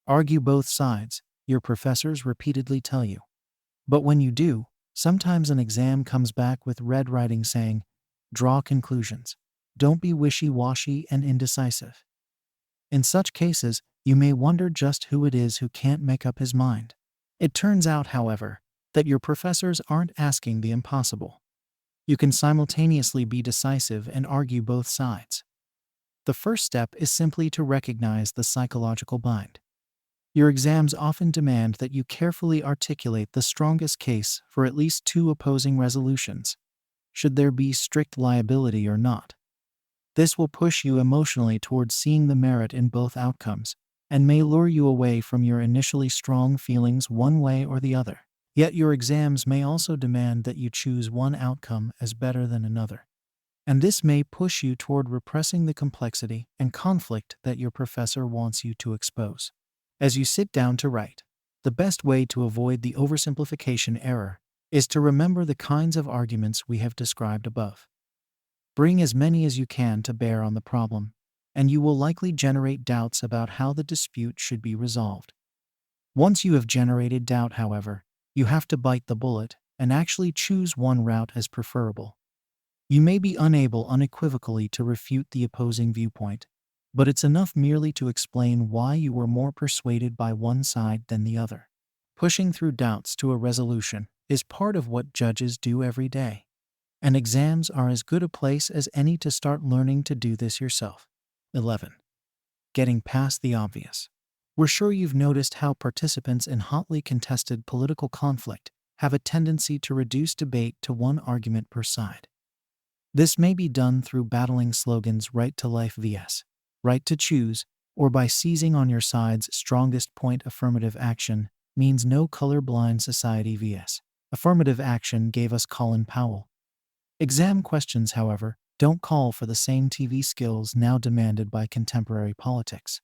Argue both sides, your professors repeatedly tell you. But when you do, sometimes an exam comes back with red writing saying, "Draw conclusions. Don't be wishy-washy and indecisive." In such cases, you may wonder just who it is who can't make up his mind. It turns out, however, that your professors aren't asking the impossible. You can simultaneously be decisive and argue both sides. The first step is simply to recognize the psychological bind. Your exams often demand that you carefully articulate the strongest case for at least two opposing resolutions, should there be strict liability or not. This will push you emotionally towards seeing the merit in both outcomes, and may lure you away from your initially strong feelings one way or the other. Yet your exams may also demand that you choose one outcome as better than another. And this may push you toward repressing the complexity and conflict that your professor wants you to expose. As you sit down to write, the best way to avoid the oversimplification error is to remember the kinds of arguments we have described above. Bring as many as you can to bear on the problem, and you will likely generate doubts about how the dispute should be resolved. Once you have generated doubt, however, you have to bite the bullet and actually choose one route as preferable. You may be unable unequivocally to refute the opposing viewpoint, but it's enough merely to explain why you were more persuaded by one side than the other. Pushing through doubts to a resolution is part of what judges do every day, and exams are as good a place as any to start learning to do this yourself. 11. Getting past the obvious. We're sure you've noticed how participants in hotly contested political conflict have a tendency to reduce debate to one argument per side. This may be done through battling slogans "right to life" vs. "right to choose," or by seizing on your side's strongest point. Affirmative action means no colorblind society vs. affirmative action gave us Colin Powell. Exam questions, however, don't call for the same TV skills now demanded by contemporary politics.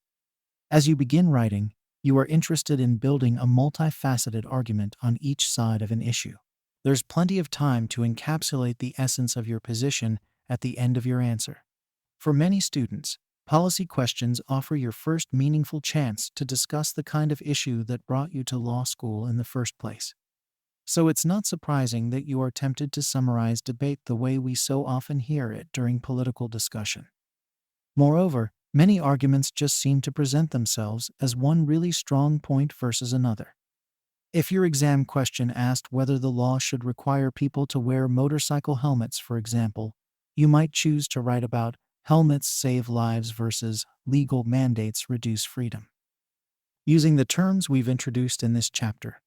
As you begin writing, you are interested in building a multifaceted argument on each side of an issue. There's plenty of time to encapsulate the essence of your position at the end of your answer. For many students, policy questions offer your first meaningful chance to discuss the kind of issue that brought you to law school in the first place. So it's not surprising that you are tempted to summarize debate the way we so often hear it during political discussion. Moreover, many arguments just seem to present themselves as one really strong point versus another. If your exam question asked whether the law should require people to wear motorcycle helmets, for example, you might choose to write about "helmets save lives" versus "legal mandates reduce freedom." Using the terms we've introduced in this chapter,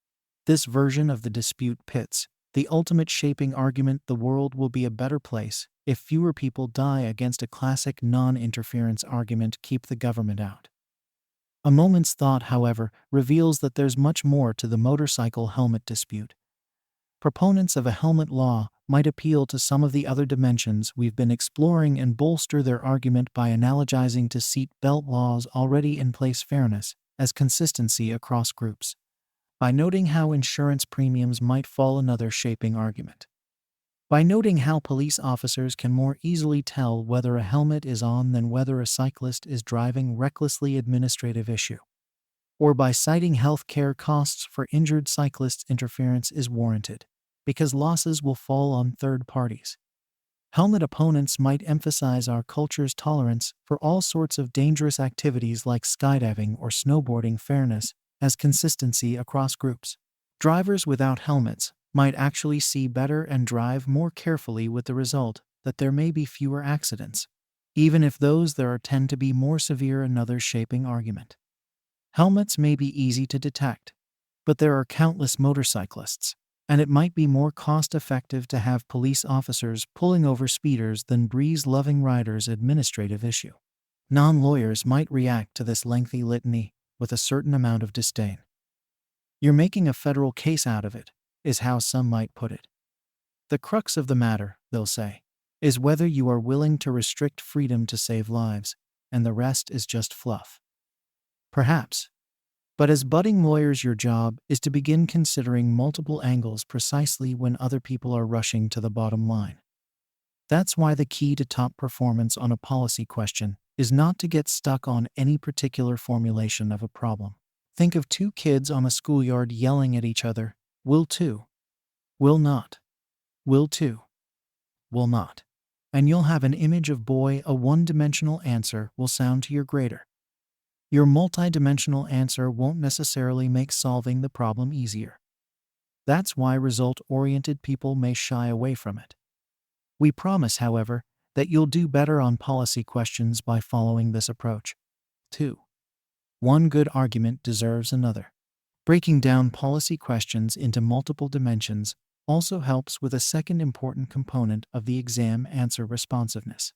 this version of the dispute pits the ultimate shaping argument: the world will be a better place if fewer people die, against a classic non-interference argument: keep the government out. A moment's thought, however, reveals that there's much more to the motorcycle helmet dispute. Proponents of a helmet law might appeal to some of the other dimensions we've been exploring and bolster their argument by analogizing to seat belt laws already in place fairness as consistency across groups. By noting how insurance premiums might fall, another shaping argument. By noting how police officers can more easily tell whether a helmet is on than whether a cyclist is driving recklessly, administrative issue. Or by citing health care costs for injured cyclists, interference is warranted, because losses will fall on third parties. Helmet opponents might emphasize our culture's tolerance for all sorts of dangerous activities like skydiving or snowboarding fairness as consistency across groups. Drivers without helmets might actually see better and drive more carefully, with the result that there may be fewer accidents, even if those there are tend to be more severe. Another shaping argument. Helmets may be easy to detect, but there are countless motorcyclists, and it might be more cost-effective to have police officers pulling over speeders than breeze-loving riders. Administrative issue. Non-lawyers might react to this lengthy litany with a certain amount of disdain. "You're making a federal case out of it," is how some might put it. "The crux of the matter," they'll say, "is whether you are willing to restrict freedom to save lives, and the rest is just fluff." Perhaps. But as budding lawyers, your job is to begin considering multiple angles precisely when other people are rushing to the bottom line. That's why the key to top performance on a policy question is not to get stuck on any particular formulation of a problem. Think of two kids on a schoolyard yelling at each other, "Will to," "Will not," "Will to," "Will not." And you'll have an image of boy, a one-dimensional answer will sound to your grader. Your multi-dimensional answer won't necessarily make solving the problem easier. That's why result-oriented people may shy away from it. We promise, however, that you'll do better on policy questions by following this approach. 2. One good argument deserves another. Breaking down policy questions into multiple dimensions also helps with a second important component of the exam answer: responsiveness.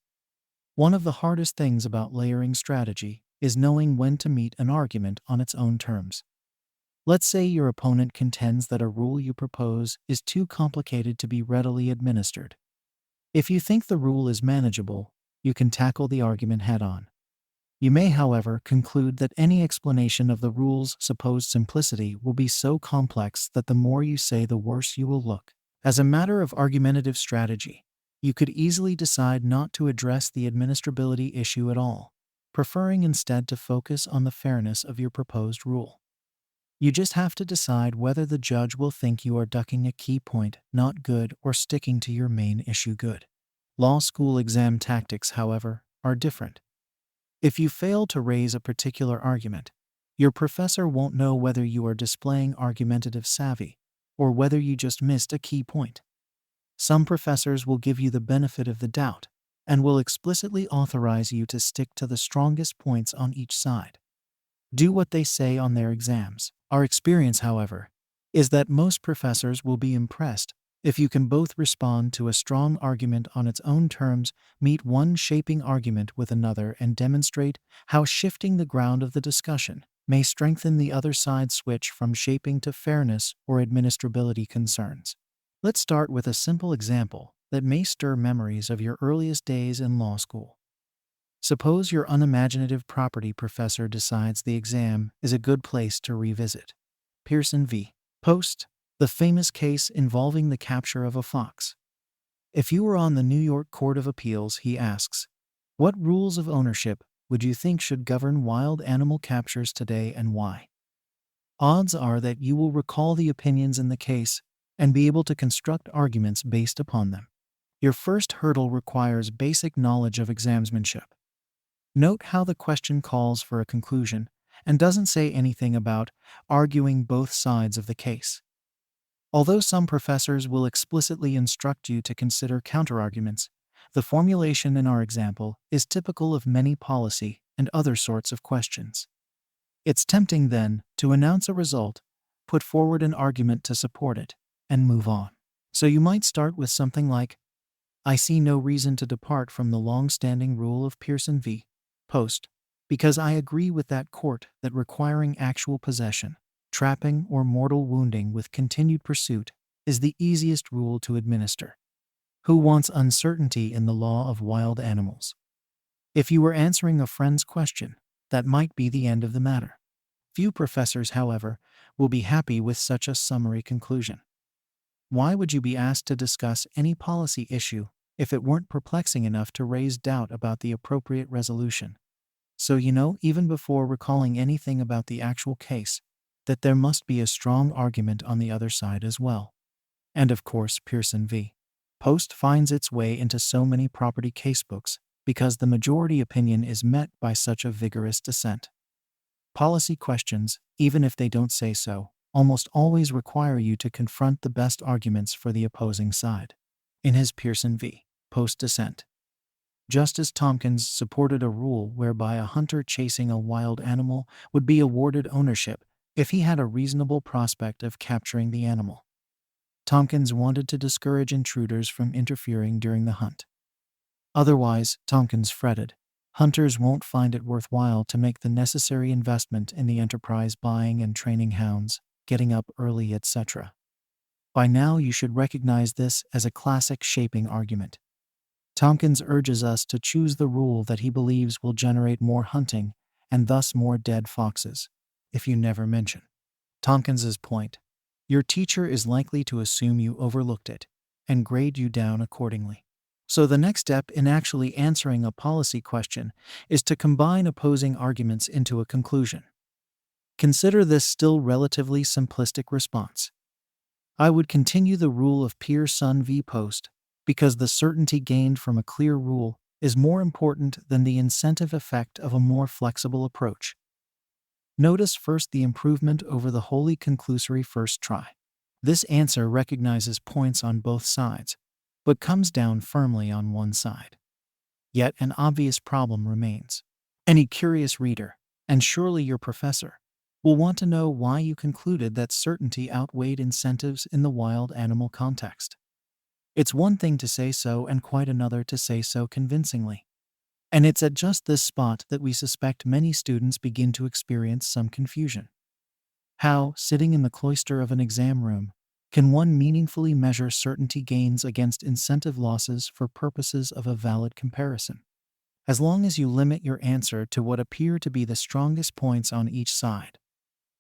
One of the hardest things about layering strategy is knowing when to meet an argument on its own terms. Let's say your opponent contends that a rule you propose is too complicated to be readily administered. If you think the rule is manageable, you can tackle the argument head-on. You may, however, conclude that any explanation of the rule's supposed simplicity will be so complex that the more you say, the worse you will look. As a matter of argumentative strategy, you could easily decide not to address the administrability issue at all, preferring instead to focus on the fairness of your proposed rule. You just have to decide whether the judge will think you are ducking a key point, not good, or sticking to your main issue, good. Law school exam tactics, however, are different. If you fail to raise a particular argument, your professor won't know whether you are displaying argumentative savvy or whether you just missed a key point. Some professors will give you the benefit of the doubt and will explicitly authorize you to stick to the strongest points on each side. Do what they say on their exams. Our experience, however, is that most professors will be impressed if you can both respond to a strong argument on its own terms, meet one shaping argument with another, and demonstrate how shifting the ground of the discussion may strengthen the other side's switch from shaping to fairness or administrability concerns. Let's start with a simple example that may stir memories of your earliest days in law school. Suppose your unimaginative property professor decides the exam is a good place to revisit Pearson v. Post, the famous case involving the capture of a fox. If you were on the New York Court of Appeals, he asks, "What rules of ownership would you think should govern wild animal captures today and why?" Odds are that you will recall the opinions in the case and be able to construct arguments based upon them. Your first hurdle requires basic knowledge of examsmanship. Note how the question calls for a conclusion and doesn't say anything about arguing both sides of the case. Although some professors will explicitly instruct you to consider counterarguments, the formulation in our example is typical of many policy and other sorts of questions. It's tempting then to announce a result, put forward an argument to support it, and move on. So you might start with something like, "I see no reason to depart from the long-standing rule of Pearson v. Post, because I agree with that court that requiring actual possession, trapping, or mortal wounding with continued pursuit is the easiest rule to administer. Who wants uncertainty in the law of wild animals?" If you were answering a friend's question, that might be the end of the matter. Few professors, however, will be happy with such a summary conclusion. Why would you be asked to discuss any policy issue if it weren't perplexing enough to raise doubt about the appropriate resolution? So you know, even before recalling anything about the actual case, that there must be a strong argument on the other side as well. And of course, Pearson v. Post finds its way into so many property casebooks because the majority opinion is met by such a vigorous dissent. Policy questions, even if they don't say so, almost always require you to confront the best arguments for the opposing side. In his Pearson v. Post dissent, Justice Tompkins supported a rule whereby a hunter chasing a wild animal would be awarded ownership if he had a reasonable prospect of capturing the animal. Tompkins wanted to discourage intruders from interfering during the hunt. Otherwise, Tompkins fretted, hunters won't find it worthwhile to make the necessary investment in the enterprise, buying and training hounds, getting up early, etc. By now, you should recognize this as a classic shaping argument. Tompkins urges us to choose the rule that he believes will generate more hunting and thus more dead foxes. If you never mention Tompkins's point, your teacher is likely to assume you overlooked it and grade you down accordingly. So the next step in actually answering a policy question is to combine opposing arguments into a conclusion. Consider this still relatively simplistic response. I would continue the rule of Pearson v. Post because the certainty gained from a clear rule is more important than the incentive effect of a more flexible approach. Notice first the improvement over the wholly conclusory first try. This answer recognizes points on both sides, but comes down firmly on one side. Yet an obvious problem remains. Any curious reader, and surely your professor, will want to know why you concluded that certainty outweighed incentives in the wild animal context. It's one thing to say so and quite another to say so convincingly. And it's at just this spot that we suspect many students begin to experience some confusion. How, sitting in the cloister of an exam room, can one meaningfully measure certainty gains against incentive losses for purposes of a valid comparison? As long as you limit your answer to what appear to be the strongest points on each side,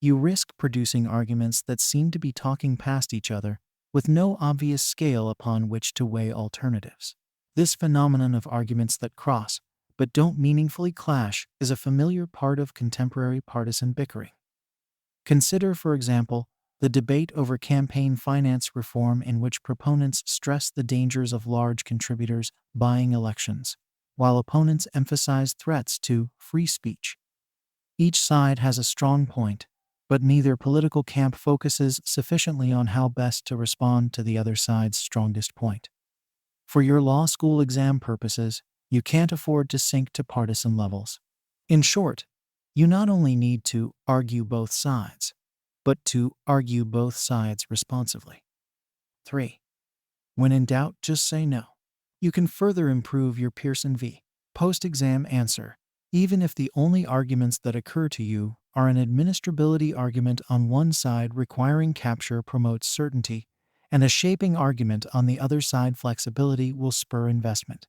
you risk producing arguments that seem to be talking past each other with no obvious scale upon which to weigh alternatives. This phenomenon of arguments that cross, but don't meaningfully clash, is a familiar part of contemporary partisan bickering. Consider, for example, the debate over campaign finance reform, in which proponents stress the dangers of large contributors buying elections, while opponents emphasize threats to free speech. Each side has a strong point, but neither political camp focuses sufficiently on how best to respond to the other side's strongest point. For your law school exam purposes, you can't afford to sink to partisan levels. In short, you not only need to argue both sides, but to argue both sides responsively. 3. When in doubt, just say no. You can further improve your Pearson v. Post-exam answer, even if the only arguments that occur to you are an administrability argument on one side requiring capture promotes certainty, and a shaping argument on the other side flexibility will spur investment.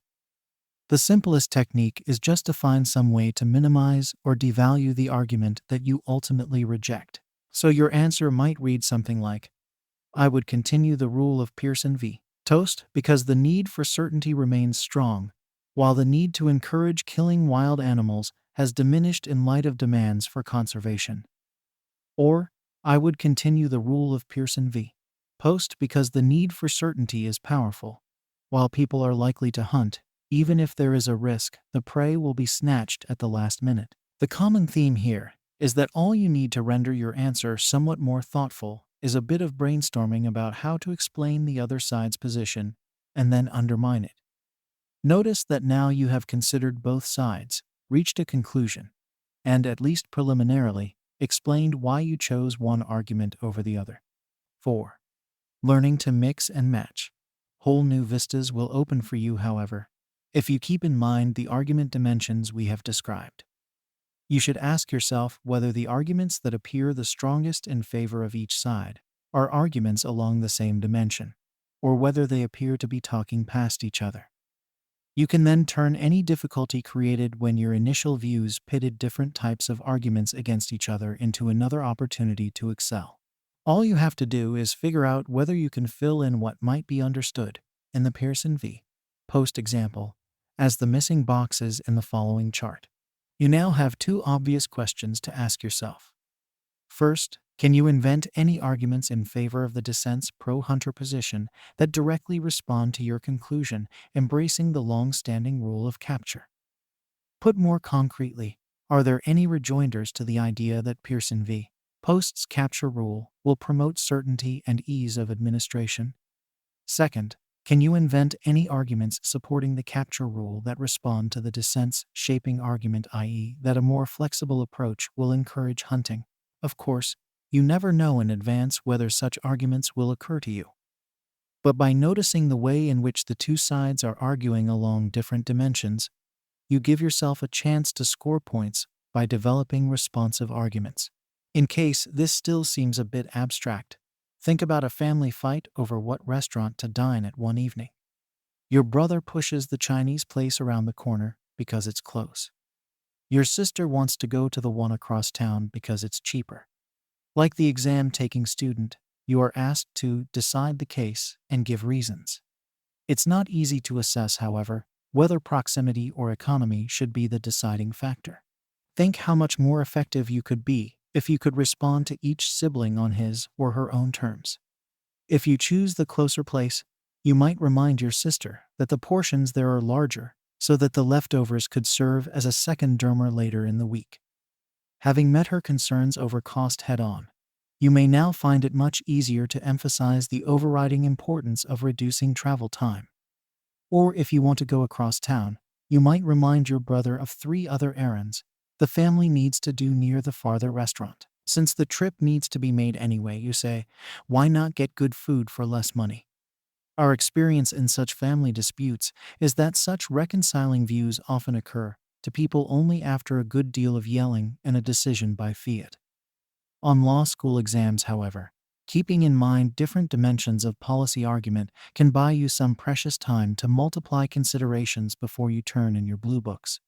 The simplest technique is just to find some way to minimize or devalue the argument that you ultimately reject. So your answer might read something like, I would continue the rule of Pearson v. Toast because the need for certainty remains strong, while the need to encourage killing wild animals has diminished in light of demands for conservation. Or, I would continue the rule of Pearson v. Post because the need for certainty is powerful. While people are likely to hunt, even if there is a risk, the prey will be snatched at the last minute. The common theme here is that all you need to render your answer somewhat more thoughtful is a bit of brainstorming about how to explain the other side's position and then undermine it. Notice that now you have considered both sides, reached a conclusion, and, at least preliminarily, explained why you chose one argument over the other. 4. Learning to mix and match. Whole new vistas will open for you, however, if you keep in mind the argument dimensions we have described. You should ask yourself whether the arguments that appear the strongest in favor of each side are arguments along the same dimension, or whether they appear to be talking past each other. You can then turn any difficulty created when your initial views pitted different types of arguments against each other into another opportunity to excel. All you have to do is figure out whether you can fill in what might be understood, in the Pearson v. Post example, as the missing boxes in the following chart. You now have two obvious questions to ask yourself. First, can you invent any arguments in favor of the dissent's pro-hunter position that directly respond to your conclusion, embracing the long-standing rule of capture? Put more concretely, are there any rejoinders to the idea that Pearson v. Post's capture rule will promote certainty and ease of administration? Second, can you invent any arguments supporting the capture rule that respond to the dissent's shaping argument, i.e., that a more flexible approach will encourage hunting? Of course, you never know in advance whether such arguments will occur to you. But by noticing the way in which the two sides are arguing along different dimensions, you give yourself a chance to score points by developing responsive arguments. In case this still seems a bit abstract, think about a family fight over what restaurant to dine at one evening. Your brother pushes the Chinese place around the corner because it's close. Your sister wants to go to the one across town because it's cheaper. Like the exam-taking student, you are asked to decide the case and give reasons. It's not easy to assess, however, whether proximity or economy should be the deciding factor. Think how much more effective you could be if you could respond to each sibling on his or her own terms. If you choose the closer place, you might remind your sister that the portions there are larger, so that the leftovers could serve as a second dinner later in the week. Having met her concerns over cost head-on, you may now find it much easier to emphasize the overriding importance of reducing travel time. Or if you want to go across town, you might remind your brother of 3 other errands the family needs to do near the farther restaurant. Since the trip needs to be made anyway, you say, why not get good food for less money? Our experience in such family disputes is that such reconciling views often occur to people only after a good deal of yelling and a decision by fiat. On law school exams, however, keeping in mind different dimensions of policy argument can buy you some precious time to multiply considerations before you turn in your blue books.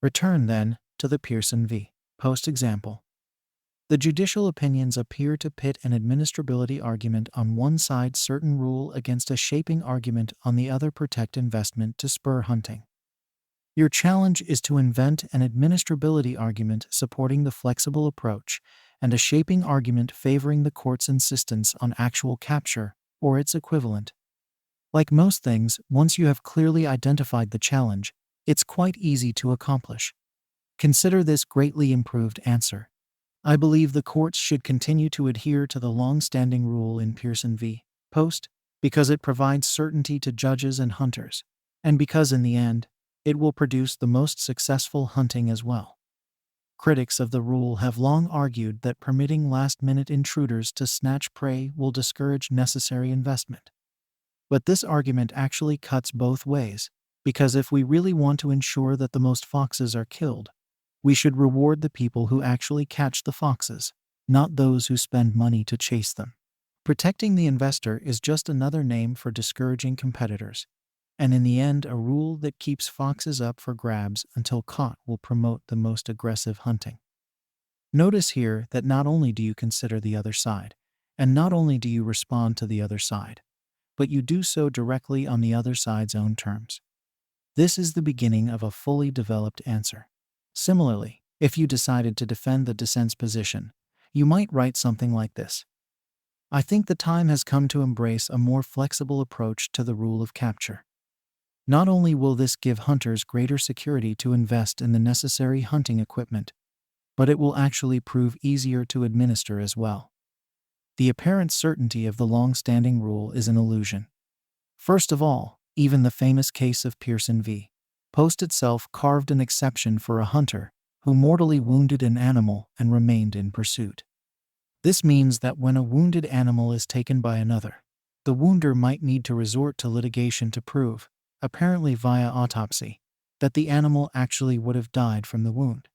Return, then, to the Pearson v. Post example. The judicial opinions appear to pit an administrability argument on one side, certain rule, against a shaping argument on the other, protect investment to spur hunting. Your challenge is to invent an administrability argument supporting the flexible approach and a shaping argument favoring the court's insistence on actual capture or its equivalent. Like most things, once you have clearly identified the challenge, it's quite easy to accomplish. Consider this greatly improved answer. I believe the courts should continue to adhere to the long-standing rule in Pearson v. Post because it provides certainty to judges and hunters, and because in the end, it will produce the most successful hunting as well. Critics of the rule have long argued that permitting last-minute intruders to snatch prey will discourage necessary investment. But this argument actually cuts both ways, because if we really want to ensure that the most foxes are killed, we should reward the people who actually catch the foxes, not those who spend money to chase them. Protecting the investor is just another name for discouraging competitors, and in the end, a rule that keeps foxes up for grabs until caught will promote the most aggressive hunting. Notice here that not only do you consider the other side, and not only do you respond to the other side, but you do so directly on the other side's own terms. This is the beginning of a fully developed answer. Similarly, if you decided to defend the dissent's position, you might write something like this. I think the time has come to embrace a more flexible approach to the rule of capture. Not only will this give hunters greater security to invest in the necessary hunting equipment, but it will actually prove easier to administer as well. The apparent certainty of the long-standing rule is an illusion. First of all, even the famous case of Pearson v. Post itself carved an exception for a hunter who mortally wounded an animal and remained in pursuit. This means that when a wounded animal is taken by another, the wounder might need to resort to litigation to prove, apparently via autopsy, that the animal actually would have died from the wound.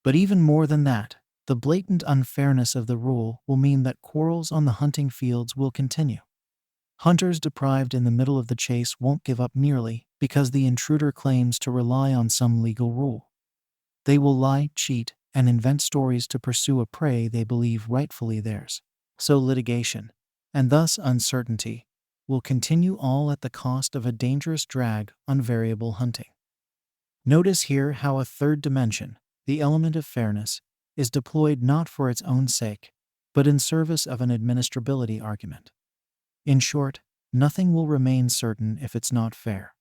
But even more than that, the blatant unfairness of the rule will mean that quarrels on the hunting fields will continue. Hunters deprived in the middle of the chase won't give up merely because the intruder claims to rely on some legal rule. They will lie, cheat, and invent stories to pursue a prey they believe rightfully theirs. So litigation, and thus uncertainty, will continue, all at the cost of a dangerous drag on variable hunting. Notice here how a third dimension, the element of fairness, is deployed not for its own sake, but in service of an administrability argument. In short, nothing will remain certain if it's not fair.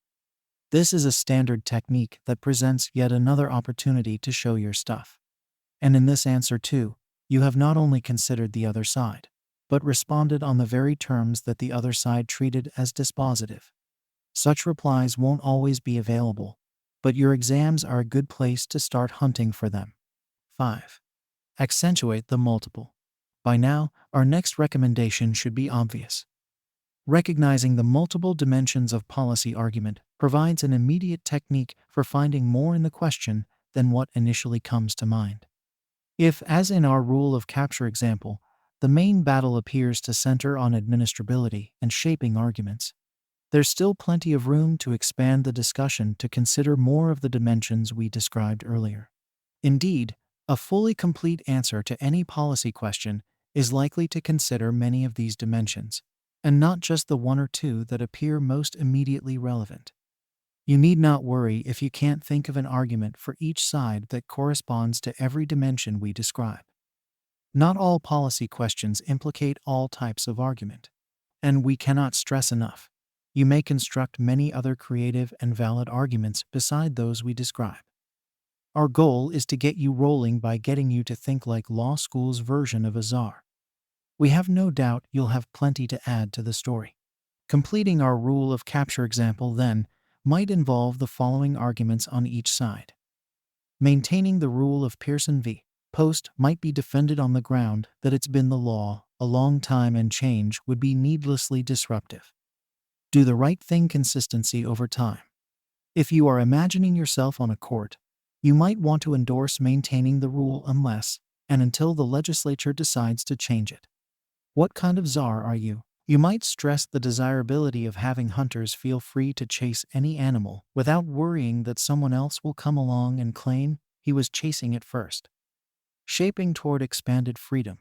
This is a standard technique that presents yet another opportunity to show your stuff. And in this answer too, you have not only considered the other side, but responded on the very terms that the other side treated as dispositive. Such replies won't always be available, but your exams are a good place to start hunting for them. 5. Accentuate the multiple. By now, our next recommendation should be obvious. Recognizing the multiple dimensions of policy argument provides an immediate technique for finding more in the question than what initially comes to mind. If, as in our rule of capture example, the main battle appears to center on administrability and shaping arguments, there's still plenty of room to expand the discussion to consider more of the dimensions we described earlier. Indeed, a fully complete answer to any policy question is likely to consider many of these dimensions, and not just the one or two that appear most immediately relevant. You need not worry if you can't think of an argument for each side that corresponds to every dimension we describe. Not all policy questions implicate all types of argument, and we cannot stress enough. You may construct many other creative and valid arguments beside those we describe. Our goal is to get you rolling by getting you to think like law school's version of a czar. We have no doubt you'll have plenty to add to the story. Completing our rule of capture example, then, might involve the following arguments on each side. Maintaining the rule of Pearson v. Post might be defended on the ground that it's been the law a long time and change would be needlessly disruptive. Do the right thing consistency over time. If you are imagining yourself on a court, you might want to endorse maintaining the rule unless and until the legislature decides to change it. What kind of czar are you? You might stress the desirability of having hunters feel free to chase any animal without worrying that someone else will come along and claim he was chasing it first. Shaping toward expanded freedom.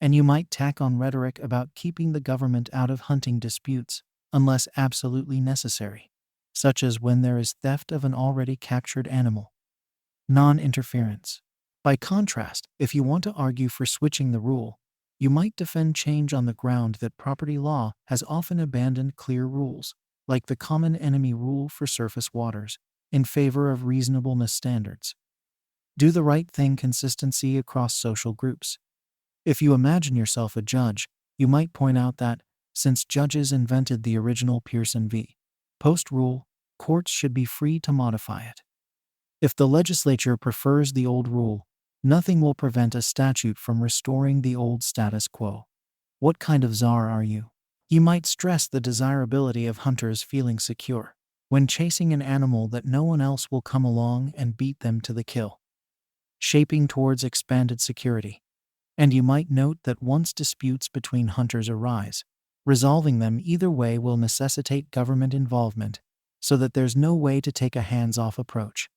And you might tack on rhetoric about keeping the government out of hunting disputes unless absolutely necessary, such as when there is theft of an already captured animal. Non-interference. By contrast, if you want to argue for switching the rule, you might defend change on the ground that property law has often abandoned clear rules, like the common enemy rule for surface waters, in favor of reasonableness standards. Do the right thing consistency across social groups. If you imagine yourself a judge, you might point out that, since judges invented the original Pearson v. Post rule, courts should be free to modify it. If the legislature prefers the old rule, nothing will prevent a statute from restoring the old status quo. What kind of czar are you? You might stress the desirability of hunters feeling secure when chasing an animal that no one else will come along and beat them to the kill. Shaping towards expanded security. And you might note that once disputes between hunters arise, resolving them either way will necessitate government involvement, so that there's no way to take a hands-off approach.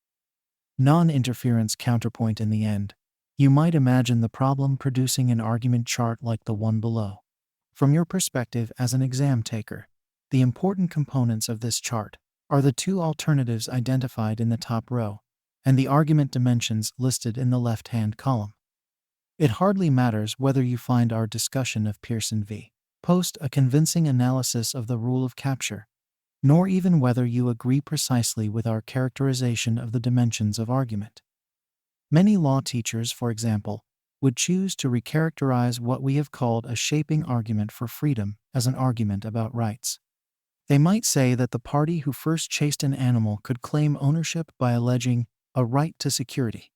Non-interference counterpoint. In the end, you might imagine the problem producing an argument chart like the one below. From your perspective as an exam taker, the important components of this chart are the two alternatives identified in the top row and the argument dimensions listed in the left-hand column. It hardly matters whether you find our discussion of Pearson v. Post a convincing analysis of the rule of capture, nor even whether you agree precisely with our characterization of the dimensions of argument. Many law teachers, for example, would choose to recharacterize what we have called a shaping argument for freedom as an argument about rights. They might say that the party who first chased an animal could claim ownership by alleging a right to security.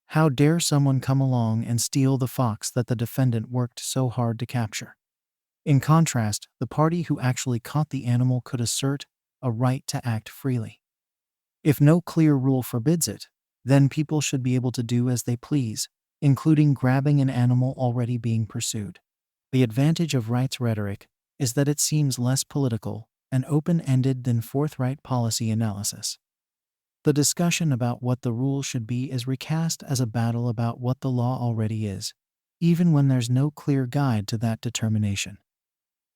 How dare someone come along and steal the fox that the defendant worked so hard to capture? In contrast, the party who actually caught the animal could assert a right to act freely. If no clear rule forbids it, then people should be able to do as they please, including grabbing an animal already being pursued. The advantage of rights rhetoric is that it seems less political and open-ended than forthright policy analysis. The discussion about what the rule should be is recast as a battle about what the law already is, even when there's no clear guide to that determination.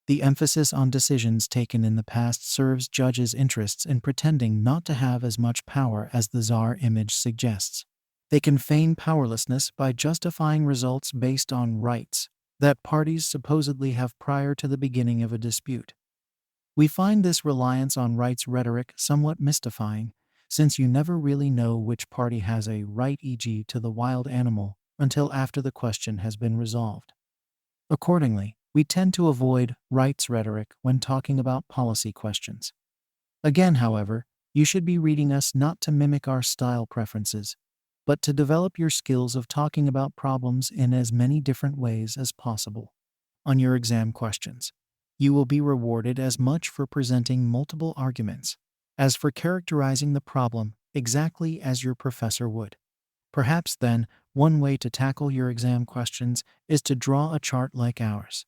The emphasis on decisions taken in the past serves judges' interests in pretending not to have as much power as the czar image suggests. They can feign powerlessness by justifying results based on rights that parties supposedly have prior to the beginning of a dispute. We find this reliance on rights rhetoric somewhat mystifying, since you never really know which party has a right, e.g., to the wild animal, until after the question has been resolved. Accordingly, we tend to avoid rights rhetoric when talking about policy questions. Again, however, you should be reading us not to mimic our style preferences, but to develop your skills of talking about problems in as many different ways as possible. On your exam questions, you will be rewarded as much for presenting multiple arguments as for characterizing the problem exactly as your professor would. Perhaps then, one way to tackle your exam questions is to draw a chart like ours.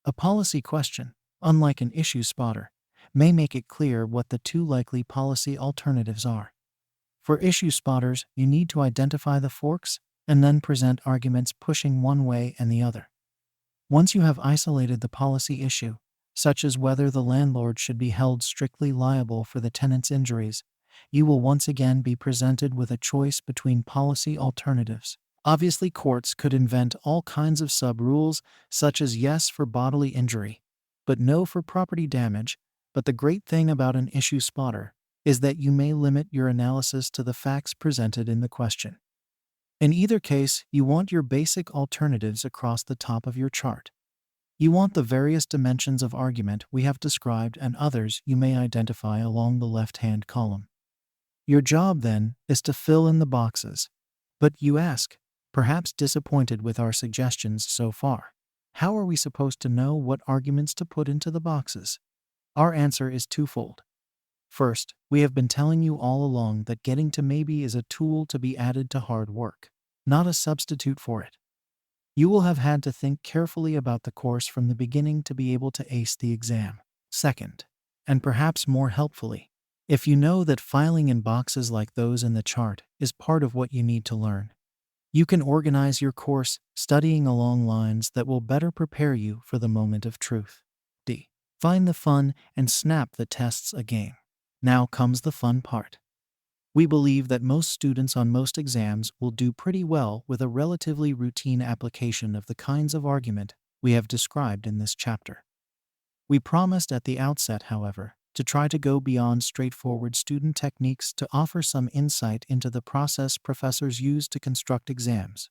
A policy question, unlike an issue spotter, may make it clear what the two likely policy alternatives are. For issue spotters, you need to identify the forks and then present arguments pushing one way and the other. Once you have isolated the policy issue, such as whether the landlord should be held strictly liable for the tenant's injuries, you will once again be presented with a choice between policy alternatives. Obviously, courts could invent all kinds of sub-rules, such as yes for bodily injury, but no for property damage. But the great thing about an issue spotter is that you may limit your analysis to the facts presented in the question. In either case, you want your basic alternatives across the top of your chart. You want the various dimensions of argument we have described and others you may identify along the left-hand column. Your job, then, is to fill in the boxes. But you ask, perhaps disappointed with our suggestions so far, how are we supposed to know what arguments to put into the boxes? Our answer is twofold. First, we have been telling you all along that getting to maybe is a tool to be added to hard work, not a substitute for it. You will have had to think carefully about the course from the beginning to be able to ace the exam. Second, and perhaps more helpfully, if you know that filing in boxes like those in the chart is part of what you need to learn, you can organize your course studying along lines that will better prepare you for the moment of truth. D. Find the fun and snap the tests a game. Now comes the fun part. We believe that most students on most exams will do pretty well with a relatively routine application of the kinds of argument we have described in this chapter. We promised at the outset, however, to try to go beyond straightforward student techniques to offer some insight into the process professors use to construct exams.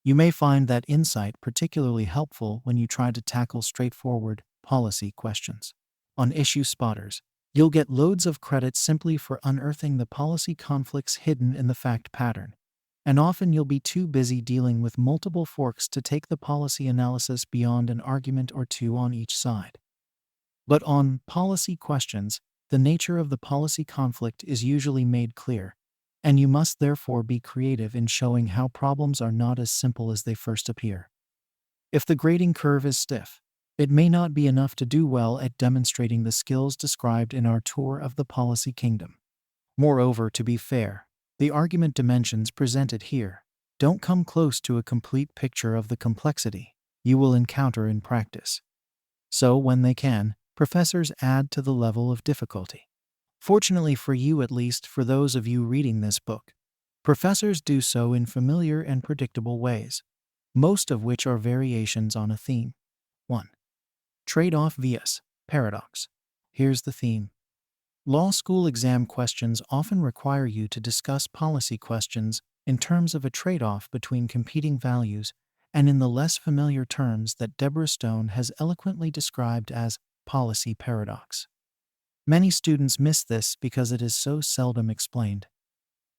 You may find that insight particularly helpful when you try to tackle straightforward policy questions. On issue spotters, you'll get loads of credit simply for unearthing the policy conflicts hidden in the fact pattern, and often you'll be too busy dealing with multiple forks to take the policy analysis beyond an argument or two on each side. But on policy questions, the nature of the policy conflict is usually made clear, and you must therefore be creative in showing how problems are not as simple as they first appear. If the grading curve is stiff, it may not be enough to do well at demonstrating the skills described in our tour of the policy kingdom. Moreover, to be fair, the argument dimensions presented here don't come close to a complete picture of the complexity you will encounter in practice. So, when they can, professors add to the level of difficulty. Fortunately for you, at least for those of you reading this book, professors do so in familiar and predictable ways, most of which are variations on a theme. 1. Trade-off vs. paradox. Here's the theme. Law school exam questions often require you to discuss policy questions in terms of a trade-off between competing values and in the less familiar terms that Deborah Stone has eloquently described as policy paradox. Many students miss this because it is so seldom explained.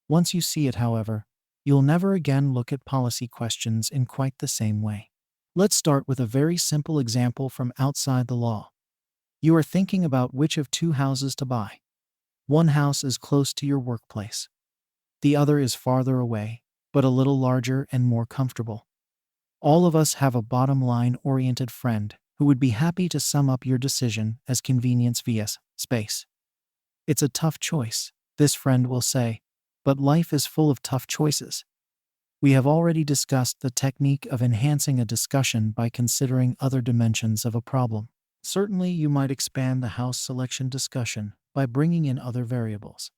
Once you see it, however, you'll never again look at policy questions in quite the same way. Let's start with a very simple example from outside the law. You are thinking about which of two houses to buy. One house is close to your workplace. The other is farther away, but a little larger and more comfortable. All of us have a bottom-line-oriented friend who would be happy to sum up your decision as convenience vs. space. It's a tough choice, this friend will say, but life is full of tough choices. We have already discussed the technique of enhancing a discussion by considering other dimensions of a problem. Certainly, you might expand the house selection discussion by bringing in other variables.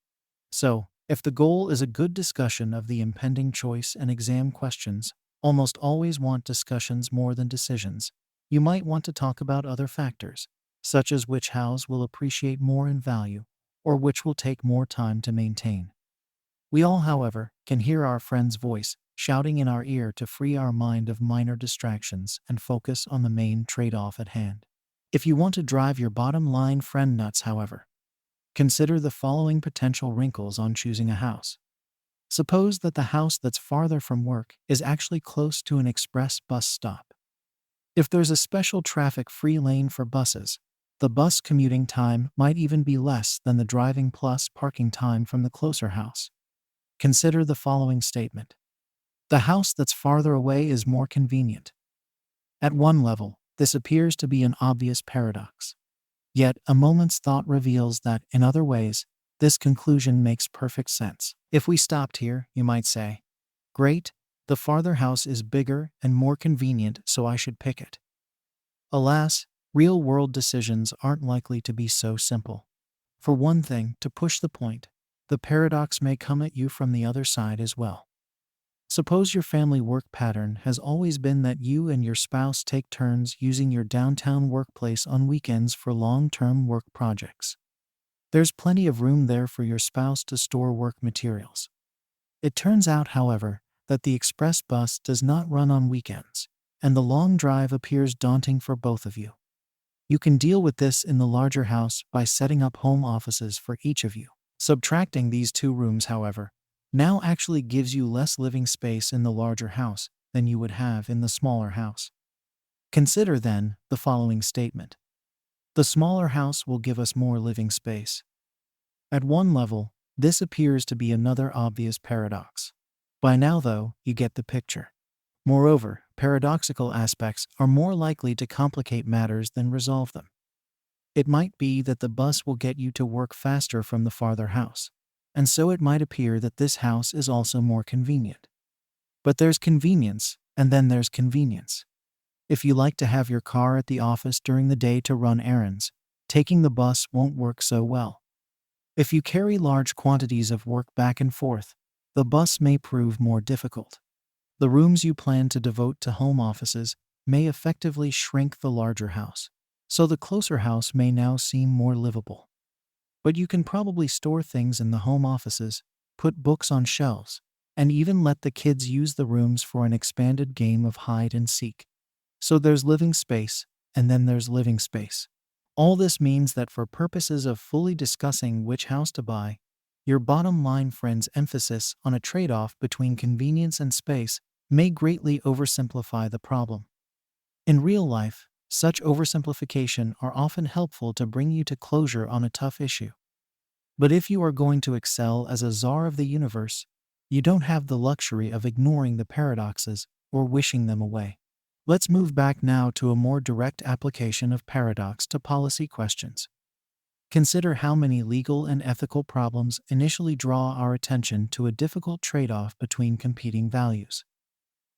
So, if the goal is a good discussion of the impending choice and exam questions, almost always want discussions more than decisions. You might want to talk about other factors, such as which house will appreciate more in value, or which will take more time to maintain. We all, however, can hear our friend's voice shouting in our ear to free our mind of minor distractions and focus on the main trade-off at hand. If you want to drive your bottom-line friend nuts, however, consider the following potential wrinkles on choosing a house. Suppose that the house that's farther from work is actually close to an express bus stop. If there's a special traffic-free lane for buses, The bus commuting time might even be less than the driving plus parking time from the closer house. Consider the following statement. The house that's farther away is more convenient. At one level, this appears to be an obvious paradox. Yet, a moment's thought reveals that, in other ways, this conclusion makes perfect sense. If we stopped here, you might say, great, the farther house is bigger and more convenient, so I should pick it. Alas, real-world decisions aren't likely to be so simple. For one thing, to push the point, the paradox may come at you from the other side as well. Suppose your family work pattern has always been that you and your spouse take turns using your downtown workplace on weekends for long-term work projects. There's plenty of room there for your spouse to store work materials. It turns out, however, that the express bus does not run on weekends, and the long drive appears daunting for both of you. You can deal with this in the larger house by setting up home offices for each of you. Subtracting these two rooms, however, now actually gives you less living space in the larger house than you would have in the smaller house. Consider then the following statement. The smaller house will give us more living space. At one level, this appears to be another obvious paradox. By now, though, you get the picture. Moreover, paradoxical aspects are more likely to complicate matters than resolve them. It might be that the bus will get you to work faster from the farther house, and so it might appear that this house is also more convenient. But there's convenience, and then there's convenience. If you like to have your car at the office during the day to run errands, taking the bus won't work so well. If you carry large quantities of work back and forth, the bus may prove more difficult. The rooms you plan to devote to home offices may effectively shrink the larger house, so the closer house may now seem more livable. But you can probably store things in the home offices, put books on shelves, and even let the kids use the rooms for an expanded game of hide and seek. So there's living space, and then there's living space. All this means that for purposes of fully discussing which house to buy, your bottom line friend's emphasis on a trade-off between convenience and space may greatly oversimplify the problem. In real life, such oversimplification are often helpful to bring you to closure on a tough issue. But if you are going to excel as a czar of the universe, you don't have the luxury of ignoring the paradoxes or wishing them away. Let's move back now to a more direct application of paradox to policy questions. Consider how many legal and ethical problems initially draw our attention to a difficult trade-off between competing values.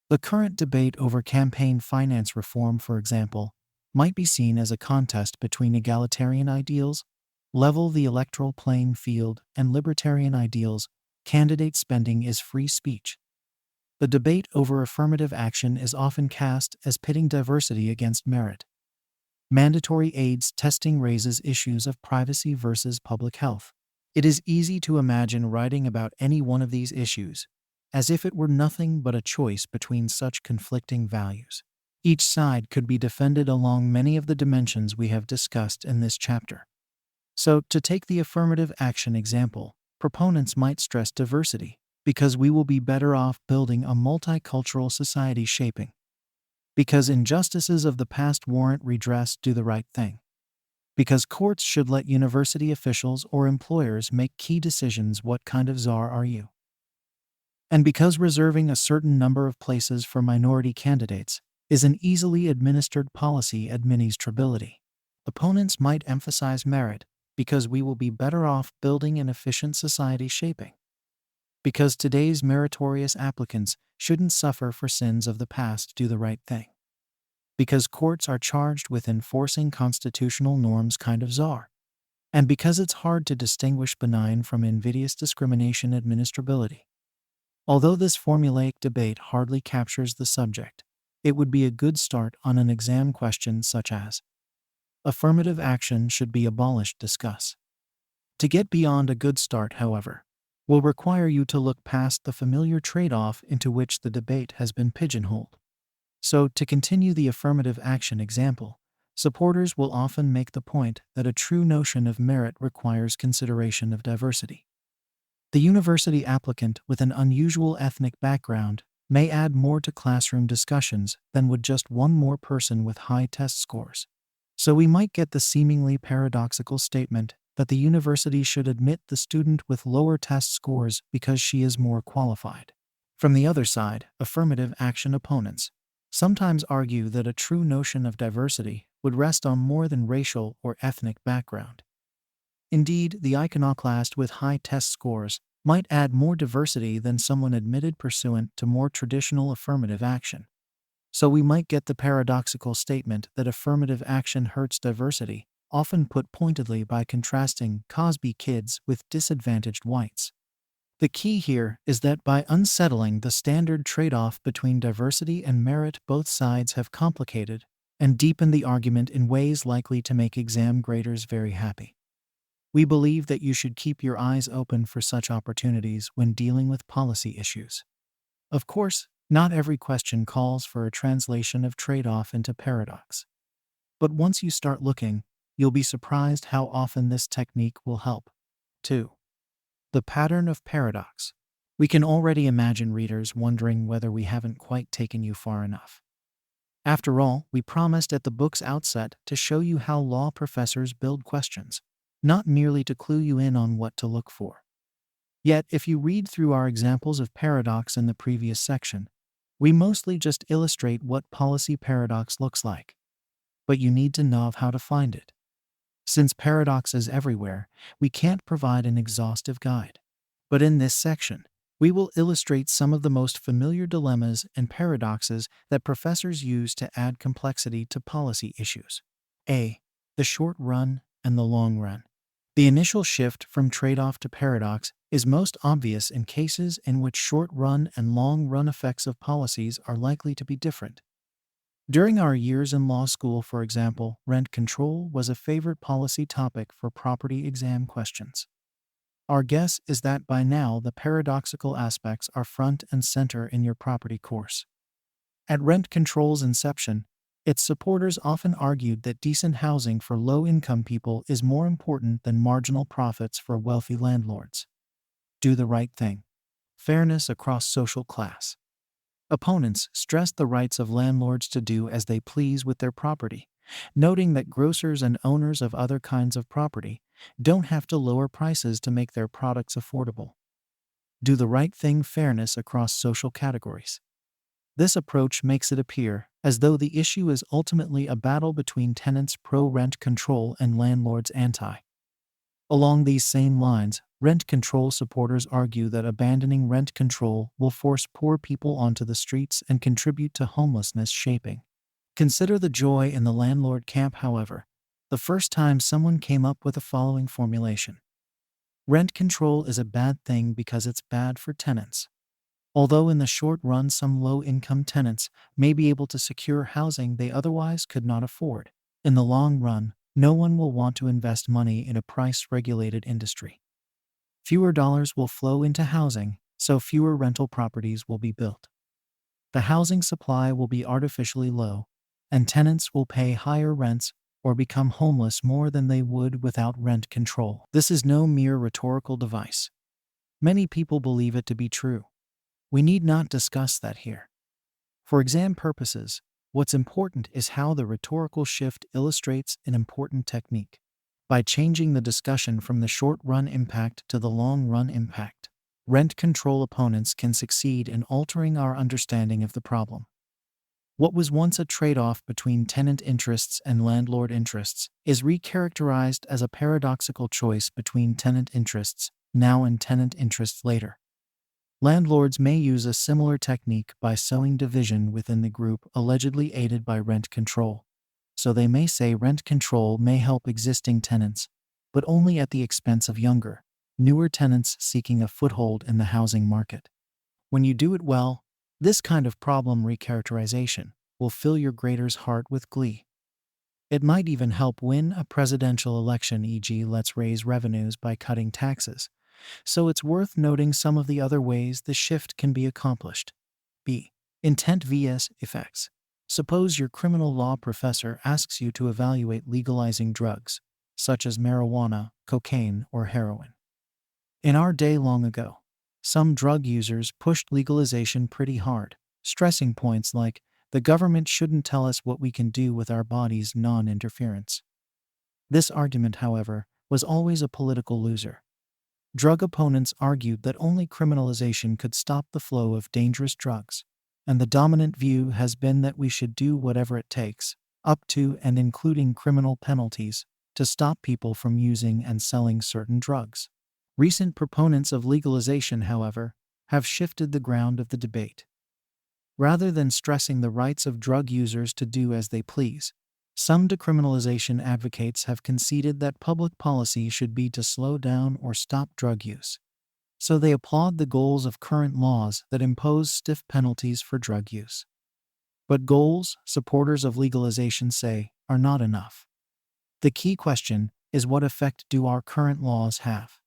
The current debate over campaign finance reform, for example, might be seen as a contest between egalitarian ideals, level the electoral playing field, and libertarian ideals, candidate spending is free speech. The debate over affirmative action is often cast as pitting diversity against merit. Mandatory AIDS testing raises issues of privacy versus public health. It is easy to imagine writing about any one of these issues, as if it were nothing but a choice between such conflicting values. Each side could be defended along many of the dimensions we have discussed in this chapter. So, to take the affirmative action example, proponents might stress diversity, because we will be better off building a multicultural society shaping. Because injustices of the past warrant redress, do the right thing. Because courts should let university officials or employers make key decisions, what kind of czar are you? And because reserving a certain number of places for minority candidates is an easily administered policy administrability. Opponents might emphasize merit, because we will be better off building an efficient society shaping. Because today's meritorious applicants shouldn't suffer for sins of the past, do the right thing. Because courts are charged with enforcing constitutional norms, kind of czar. And because it's hard to distinguish benign from invidious discrimination administrability. Although this formulaic debate hardly captures the subject, it would be a good start on an exam question such as, affirmative action should be abolished, discuss. To get beyond a good start, however, will require you to look past the familiar trade-off into which the debate has been pigeonholed. So, to continue the affirmative action example, supporters will often make the point that a true notion of merit requires consideration of diversity. The university applicant with an unusual ethnic background may add more to classroom discussions than would just one more person with high test scores. So we might get the seemingly paradoxical statement that the university should admit the student with lower test scores because she is more qualified. From the other side, affirmative action opponents sometimes argue that a true notion of diversity would rest on more than racial or ethnic background. Indeed, the iconoclast with high test scores might add more diversity than someone admitted pursuant to more traditional affirmative action. So we might get the paradoxical statement that affirmative action hurts diversity, often put pointedly by contrasting Cosby kids with disadvantaged whites. The key here is that by unsettling the standard trade-off between diversity and merit, both sides have complicated and deepened the argument in ways likely to make exam graders very happy. We believe that you should keep your eyes open for such opportunities when dealing with policy issues. Of course, not every question calls for a translation of trade-off into paradox. But once you start looking, you'll be surprised how often this technique will help. 2. The pattern of paradox. We can already imagine readers wondering whether we haven't quite taken you far enough. After all, we promised at the book's outset to show you how law professors build questions, not merely to clue you in on what to look for. Yet, if you read through our examples of paradox in the previous section, we mostly just illustrate what policy paradox looks like. But you need to know how to find it. Since paradox is everywhere, we can't provide an exhaustive guide. But in this section, we will illustrate some of the most familiar dilemmas and paradoxes that professors use to add complexity to policy issues. A. The short run and the long run. The initial shift from trade-off to paradox is most obvious in cases in which short-run and long-run effects of policies are likely to be different. During our years in law school, for example, rent control was a favorite policy topic for property exam questions. Our guess is that by now the paradoxical aspects are front and center in your property course. At rent control's inception, its supporters often argued that decent housing for low-income people is more important than marginal profits for wealthy landlords. Do the right thing. Fairness across social class. Opponents stressed the rights of landlords to do as they please with their property, noting that grocers and owners of other kinds of property don't have to lower prices to make their products affordable. Do the right thing. Fairness across social categories. This approach makes it appear as though the issue is ultimately a battle between tenants pro-rent control and landlords anti. Along these same lines, rent control supporters argue that abandoning rent control will force poor people onto the streets and contribute to homelessness shaping. Consider the joy in the landlord camp, however, the first time someone came up with the following formulation. Rent control is a bad thing because it's bad for tenants. Although in the short run some low-income tenants may be able to secure housing they otherwise could not afford, in the long run, no one will want to invest money in a price-regulated industry. Fewer dollars will flow into housing, so fewer rental properties will be built. The housing supply will be artificially low, and tenants will pay higher rents or become homeless more than they would without rent control. This is no mere rhetorical device. Many people believe it to be true. We need not discuss that here. For exam purposes, what's important is how the rhetorical shift illustrates an important technique. By changing the discussion from the short-run impact to the long-run impact, rent control opponents can succeed in altering our understanding of the problem. What was once a trade-off between tenant interests and landlord interests is recharacterized as a paradoxical choice between tenant interests now and tenant interests later. Landlords may use a similar technique by sowing division within the group allegedly aided by rent control. So they may say rent control may help existing tenants, but only at the expense of younger, newer tenants seeking a foothold in the housing market. When you do it well, this kind of problem recharacterization will fill your grader's heart with glee. It might even help win a presidential election, e.g., let's raise revenues by cutting taxes. So it's worth noting some of the other ways the shift can be accomplished. B. Intent vs. effects. Suppose your criminal law professor asks you to evaluate legalizing drugs, such as marijuana, cocaine, or heroin. In our day long ago, some drug users pushed legalization pretty hard, stressing points like, The government shouldn't tell us what we can do with our bodies, non-interference. This argument, however, was always a political loser. Drug opponents argued that only criminalization could stop the flow of dangerous drugs, and the dominant view has been that we should do whatever it takes, up to and including criminal penalties, to stop people from using and selling certain drugs. Recent proponents of legalization, however, have shifted the ground of the debate. Rather than stressing the rights of drug users to do as they please, some decriminalization advocates have conceded that public policy should be to slow down or stop drug use. So they applaud the goals of current laws that impose stiff penalties for drug use. But goals, supporters of legalization say, are not enough. The key question is, what effect do our current laws have?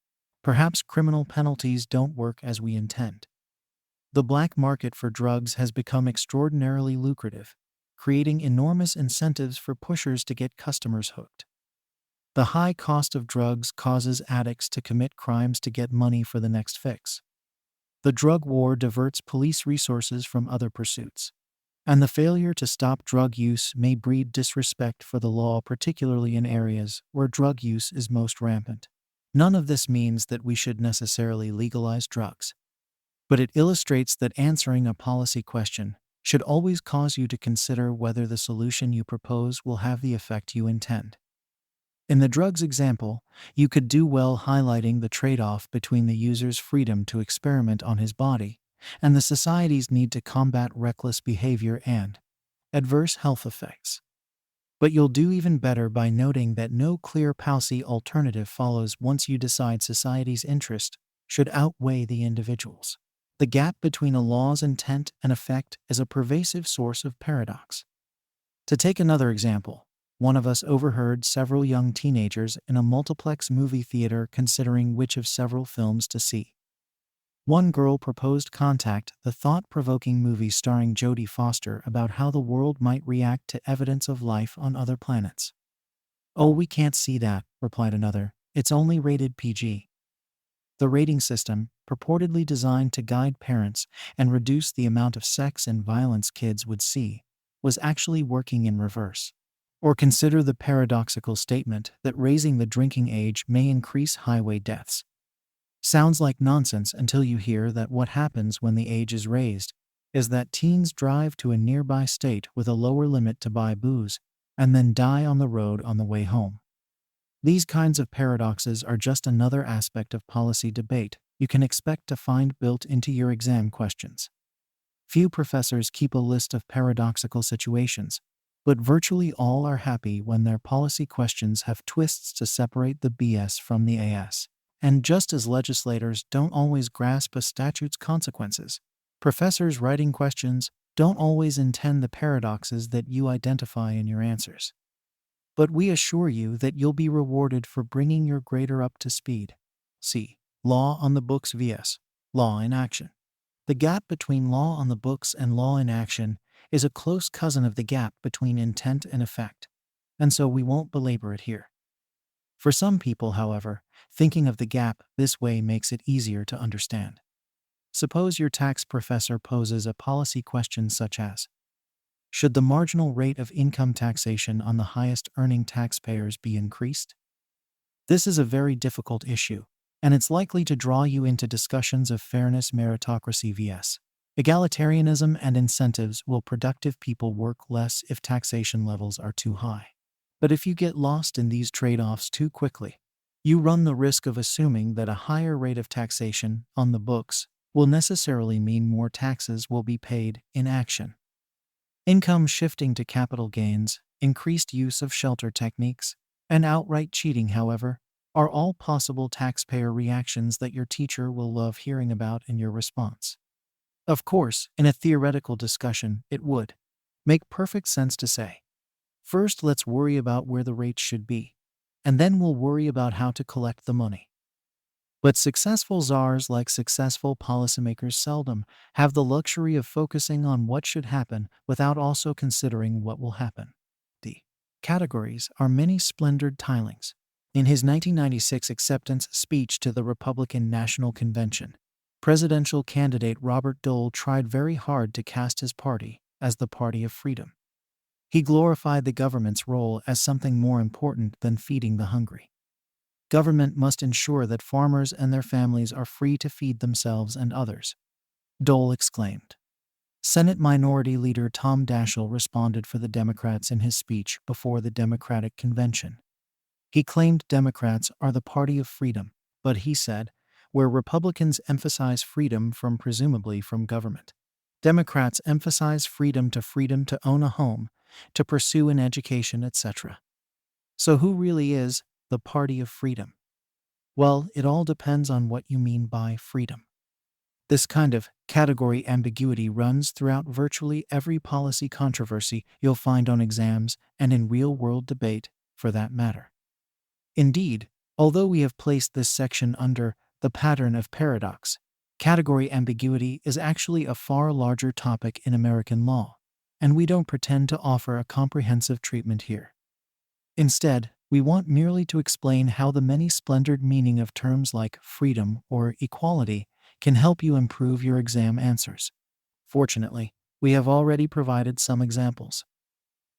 Perhaps criminal penalties don't work as we intend. The black market for drugs has become extraordinarily lucrative, creating enormous incentives for pushers to get customers hooked. The high cost of drugs causes addicts to commit crimes to get money for the next fix. The drug war diverts police resources from other pursuits. And the failure to stop drug use may breed disrespect for the law, particularly in areas where drug use is most rampant. None of this means that we should necessarily legalize drugs. But it illustrates that answering a policy question should always cause you to consider whether the solution you propose will have the effect you intend. In the drugs example, you could do well highlighting the trade-off between the user's freedom to experiment on his body and the society's need to combat reckless behavior and adverse health effects. But you'll do even better by noting that no clear policy alternative follows once you decide society's interest should outweigh the individual's. The gap between a law's intent and effect is a pervasive source of paradox. To take another example, one of us overheard several young teenagers in a multiplex movie theater considering which of several films to see. One girl proposed Contact, the thought-provoking movie starring Jodie Foster about how the world might react to evidence of life on other planets. "Oh, we can't see that," replied another. "It's only rated PG." The rating system, purportedly designed to guide parents and reduce the amount of sex and violence kids would see, was actually working in reverse. Or consider the paradoxical statement that raising the drinking age may increase highway deaths. Sounds like nonsense until you hear that what happens when the age is raised is that teens drive to a nearby state with a lower limit to buy booze and then die on the road on the way home. These kinds of paradoxes are just another aspect of policy debate you can expect to find built into your exam questions. Few professors keep a list of paradoxical situations, but virtually all are happy when their policy questions have twists to separate the BS from the AS. And just as legislators don't always grasp a statute's consequences, professors writing questions don't always intend the paradoxes that you identify in your answers. But we assure you that you'll be rewarded for bringing your grader up to speed. See Law on the Books vs. Law in Action. The gap between law on the books and law in action is a close cousin of the gap between intent and effect, and so we won't belabor it here. For some people, however, thinking of the gap this way makes it easier to understand. Suppose your tax professor poses a policy question such as, should the marginal rate of income taxation on the highest earning taxpayers be increased? This is a very difficult issue, and it's likely to draw you into discussions of fairness, meritocracy vs. egalitarianism, and incentives. Will productive people work less if taxation levels are too high? But if you get lost in these trade-offs too quickly, you run the risk of assuming that a higher rate of taxation on the books will necessarily mean more taxes will be paid in action. Income shifting to capital gains, increased use of shelter techniques, and outright cheating, however, are all possible taxpayer reactions that your teacher will love hearing about in your response. Of course, in a theoretical discussion, it would make perfect sense to say, first, let's worry about where the rates should be, and then we'll worry about how to collect the money. But successful czars, like successful policymakers, seldom have the luxury of focusing on what should happen without also considering what will happen. The categories are many splendored tilings. In his 1996 acceptance speech to the Republican National Convention, presidential candidate Robert Dole tried very hard to cast his party as the party of freedom. He glorified the government's role as something more important than feeding the hungry. Government must ensure that farmers and their families are free to feed themselves and others, Dole exclaimed. Senate Minority Leader Tom Daschle responded for the Democrats in his speech before the Democratic Convention. He claimed Democrats are the party of freedom, but he said, where Republicans emphasize freedom presumably from government, Democrats emphasize freedom to own a home, to pursue an education, etc. So who really is the party of freedom? Well, it all depends on what you mean by freedom. This kind of category ambiguity runs throughout virtually every policy controversy you'll find on exams and in real-world debate, for that matter. Indeed, although we have placed this section under the pattern of paradox, category ambiguity is actually a far larger topic in American law, and we don't pretend to offer a comprehensive treatment here. Instead, we want merely to explain how the many splendored meaning of terms like freedom or equality can help you improve your exam answers. Fortunately, we have already provided some examples.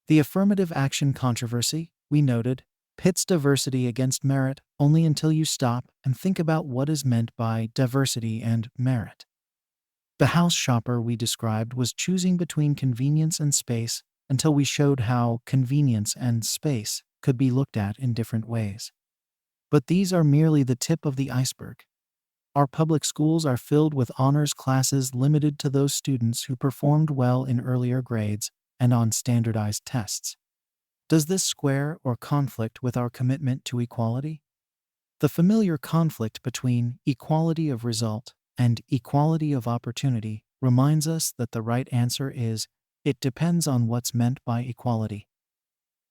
The affirmative action controversy, we noted, pits diversity against merit only until you stop and think about what is meant by diversity and merit. The house shopper we described was choosing between convenience and space until we showed how convenience and space could be looked at in different ways. But these are merely the tip of the iceberg. Our public schools are filled with honors classes limited to those students who performed well in earlier grades and on standardized tests. Does this square or conflict with our commitment to equality? The familiar conflict between equality of result and equality of opportunity reminds us that the right answer is, it depends on what's meant by equality.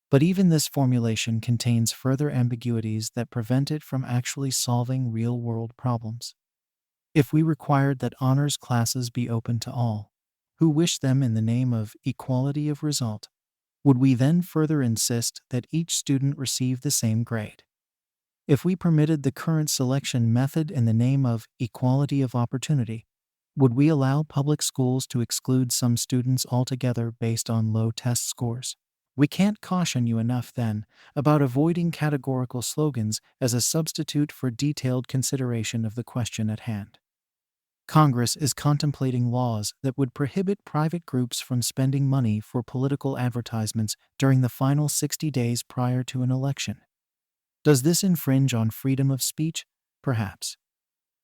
But even this formulation contains further ambiguities that prevent it from actually solving real-world problems. If we required that honors classes be open to all who wish them in the name of equality of result, would we then further insist that each student receive the same grade? If we permitted the current selection method in the name of equality of opportunity, would we allow public schools to exclude some students altogether based on low test scores? We can't caution you enough, then, about avoiding categorical slogans as a substitute for detailed consideration of the question at hand. Congress is contemplating laws that would prohibit private groups from spending money for political advertisements during the final 60 days prior to an election. Does this infringe on freedom of speech? Perhaps.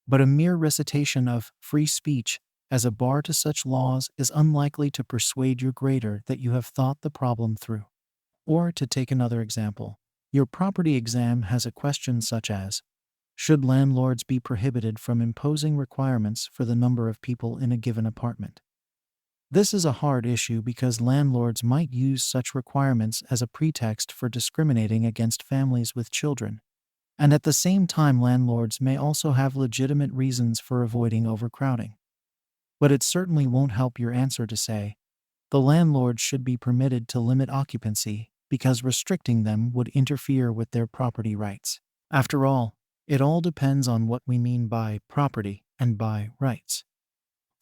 But a mere recitation of free speech as a bar to such laws is unlikely to persuade your grader that you have thought the problem through. Or, to take another example, your property exam has a question such as, should landlords be prohibited from imposing requirements for the number of people in a given apartment? This is a hard issue because landlords might use such requirements as a pretext for discriminating against families with children, and at the same time landlords may also have legitimate reasons for avoiding overcrowding. But it certainly won't help your answer to say, the landlord should be permitted to limit occupancy because restricting them would interfere with their property rights. After all, it all depends on what we mean by property and by rights.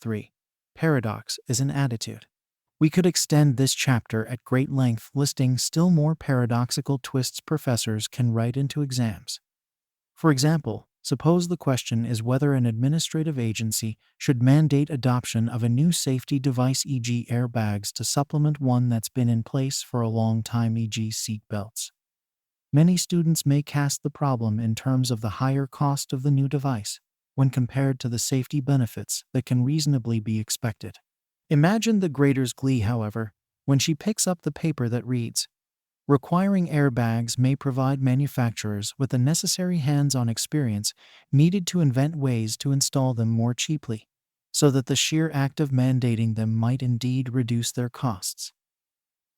3. Paradox is an attitude. We could extend this chapter at great length listing still more paradoxical twists professors can write into exams. For example, suppose the question is whether an administrative agency should mandate adoption of a new safety device, e.g. airbags, to supplement one that's been in place for a long time, e.g. seat belts. Many students may cast the problem in terms of the higher cost of the new device when compared to the safety benefits that can reasonably be expected. Imagine the grader's glee, however, when she picks up the paper that reads, requiring airbags may provide manufacturers with the necessary hands-on experience needed to invent ways to install them more cheaply, so that the sheer act of mandating them might indeed reduce their costs.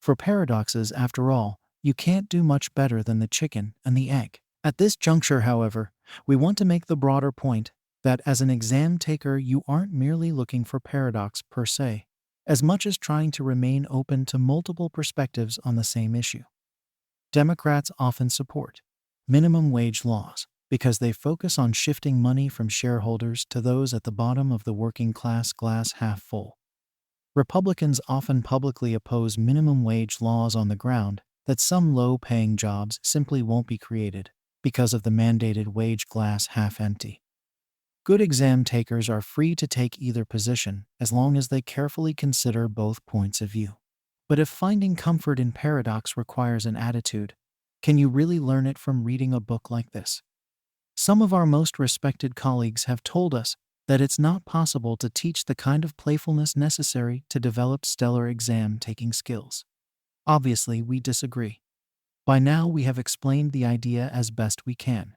For paradoxes, after all, you can't do much better than the chicken and the egg. At this juncture, however, we want to make the broader point that as an exam taker you aren't merely looking for paradox per se, as much as trying to remain open to multiple perspectives on the same issue. Democrats often support minimum wage laws because they focus on shifting money from shareholders to those at the bottom of the working class, glass half full. Republicans often publicly oppose minimum wage laws on the ground that some low-paying jobs simply won't be created because of the mandated wage glass half empty. Good exam takers are free to take either position as long as they carefully consider both points of view. But if finding comfort in paradox requires an attitude, can you really learn it from reading a book like this? Some of our most respected colleagues have told us that it's not possible to teach the kind of playfulness necessary to develop stellar exam-taking skills. Obviously, we disagree. By now, we have explained the idea as best we can.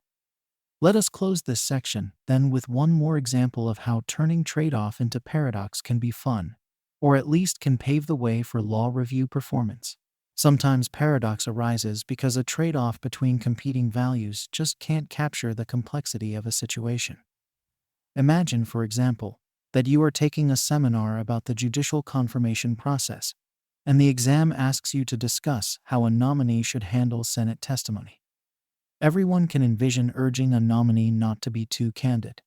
Let us close this section, then, with one more example of how turning trade-off into paradox can be fun, or at least can pave the way for law review performance. Sometimes paradox arises because a trade-off between competing values just can't capture the complexity of a situation. Imagine, for example, that you are taking a seminar about the judicial confirmation process, and the exam asks you to discuss how a nominee should handle Senate testimony. Everyone can envision urging a nominee not to be too candid.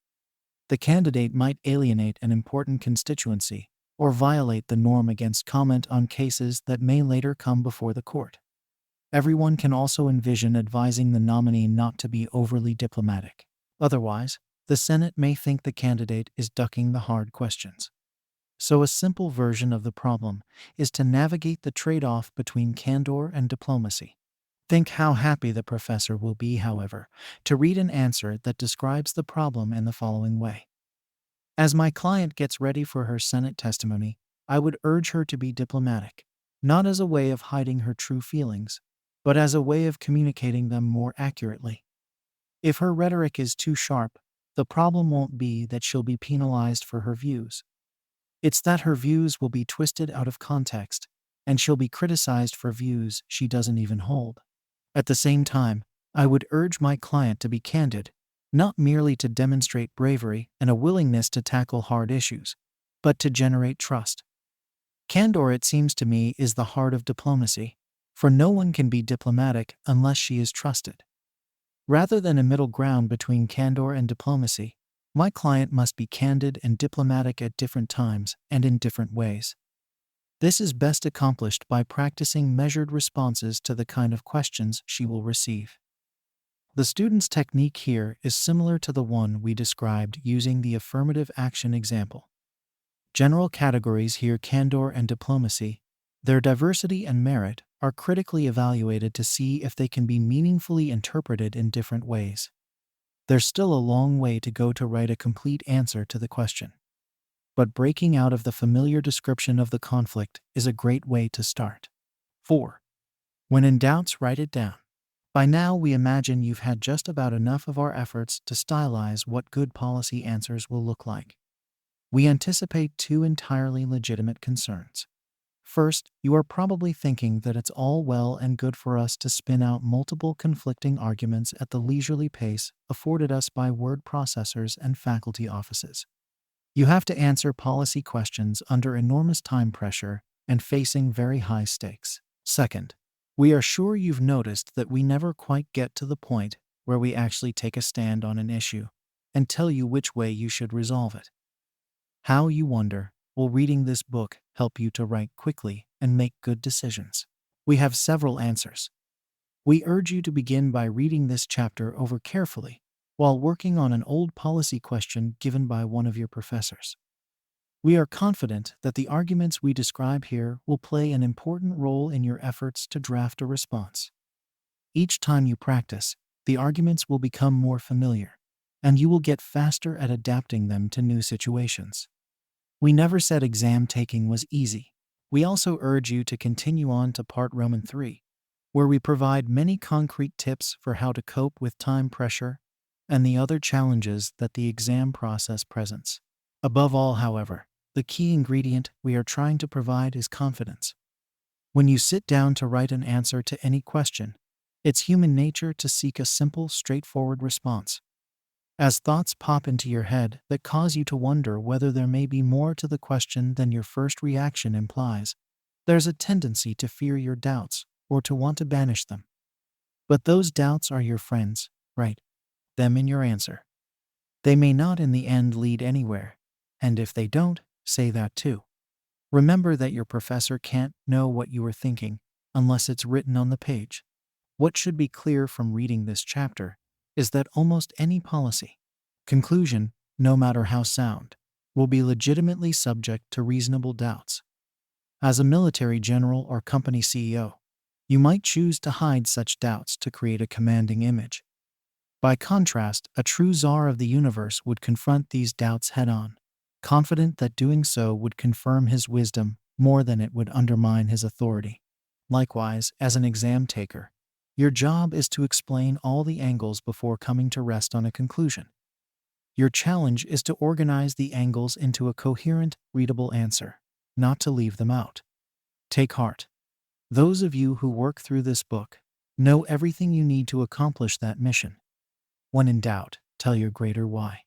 The candidate might alienate an important constituency or violate the norm against comment on cases that may later come before the court. Everyone can also envision advising the nominee not to be overly diplomatic. Otherwise, the Senate may think the candidate is ducking the hard questions. So a simple version of the problem is to navigate the trade-off between candor and diplomacy. Think how happy the professor will be, however, to read an answer that describes the problem in the following way. As my client gets ready for her Senate testimony, I would urge her to be diplomatic, not as a way of hiding her true feelings, but as a way of communicating them more accurately. If her rhetoric is too sharp, the problem won't be that she'll be penalized for her views. It's that her views will be twisted out of context, and she'll be criticized for views she doesn't even hold. At the same time, I would urge my client to be candid, not merely to demonstrate bravery and a willingness to tackle hard issues, but to generate trust. Candor, it seems to me, is the heart of diplomacy, for no one can be diplomatic unless she is trusted. Rather than a middle ground between candor and diplomacy, my client must be candid and diplomatic at different times and in different ways. This is best accomplished by practicing measured responses to the kind of questions she will receive. The student's technique here is similar to the one we described using the affirmative action example. General categories here, candor and diplomacy, their diversity and merit, are critically evaluated to see if they can be meaningfully interpreted in different ways. There's still a long way to go to write a complete answer to the question. But breaking out of the familiar description of the conflict is a great way to start. 4. When in doubt, write it down. By now, we imagine you've had just about enough of our efforts to stylize what good policy answers will look like. We anticipate two entirely legitimate concerns. First, you are probably thinking that it's all well and good for us to spin out multiple conflicting arguments at the leisurely pace afforded us by word processors and faculty offices. You have to answer policy questions under enormous time pressure and facing very high stakes. Second, we are sure you've noticed that we never quite get to the point where we actually take a stand on an issue and tell you which way you should resolve it. How, you wonder, will reading this book help you to write quickly and make good decisions? We have several answers. We urge you to begin by reading this chapter over carefully while working on an old policy question given by one of your professors. We are confident that the arguments we describe here will play an important role in your efforts to draft a response. Each time you practice, the arguments will become more familiar, and you will get faster at adapting them to new situations. We never said exam taking was easy. We also urge you to continue on to Part Roman 3, where we provide many concrete tips for how to cope with time pressure and the other challenges that the exam process presents. Above all, however, the key ingredient we are trying to provide is confidence. When you sit down to write an answer to any question, it's human nature to seek a simple, straightforward response. As thoughts pop into your head that cause you to wonder whether there may be more to the question than your first reaction implies, there's a tendency to fear your doubts or to want to banish them. But those doubts are your friends, right? Them in your answer. They may not in the end lead anywhere, and if they don't, say that too. Remember that your professor can't know what you are thinking unless it's written on the page. What should be clear from reading this chapter is that almost any policy conclusion, no matter how sound, will be legitimately subject to reasonable doubts. As a military general or company CEO, you might choose to hide such doubts to create a commanding image. By contrast, a true czar of the universe would confront these doubts head-on, confident that doing so would confirm his wisdom more than it would undermine his authority. Likewise, as an exam taker, your job is to explain all the angles before coming to rest on a conclusion. Your challenge is to organize the angles into a coherent, readable answer, not to leave them out. Take heart. Those of you who work through this book know everything you need to accomplish that mission. When in doubt, tell your greater why.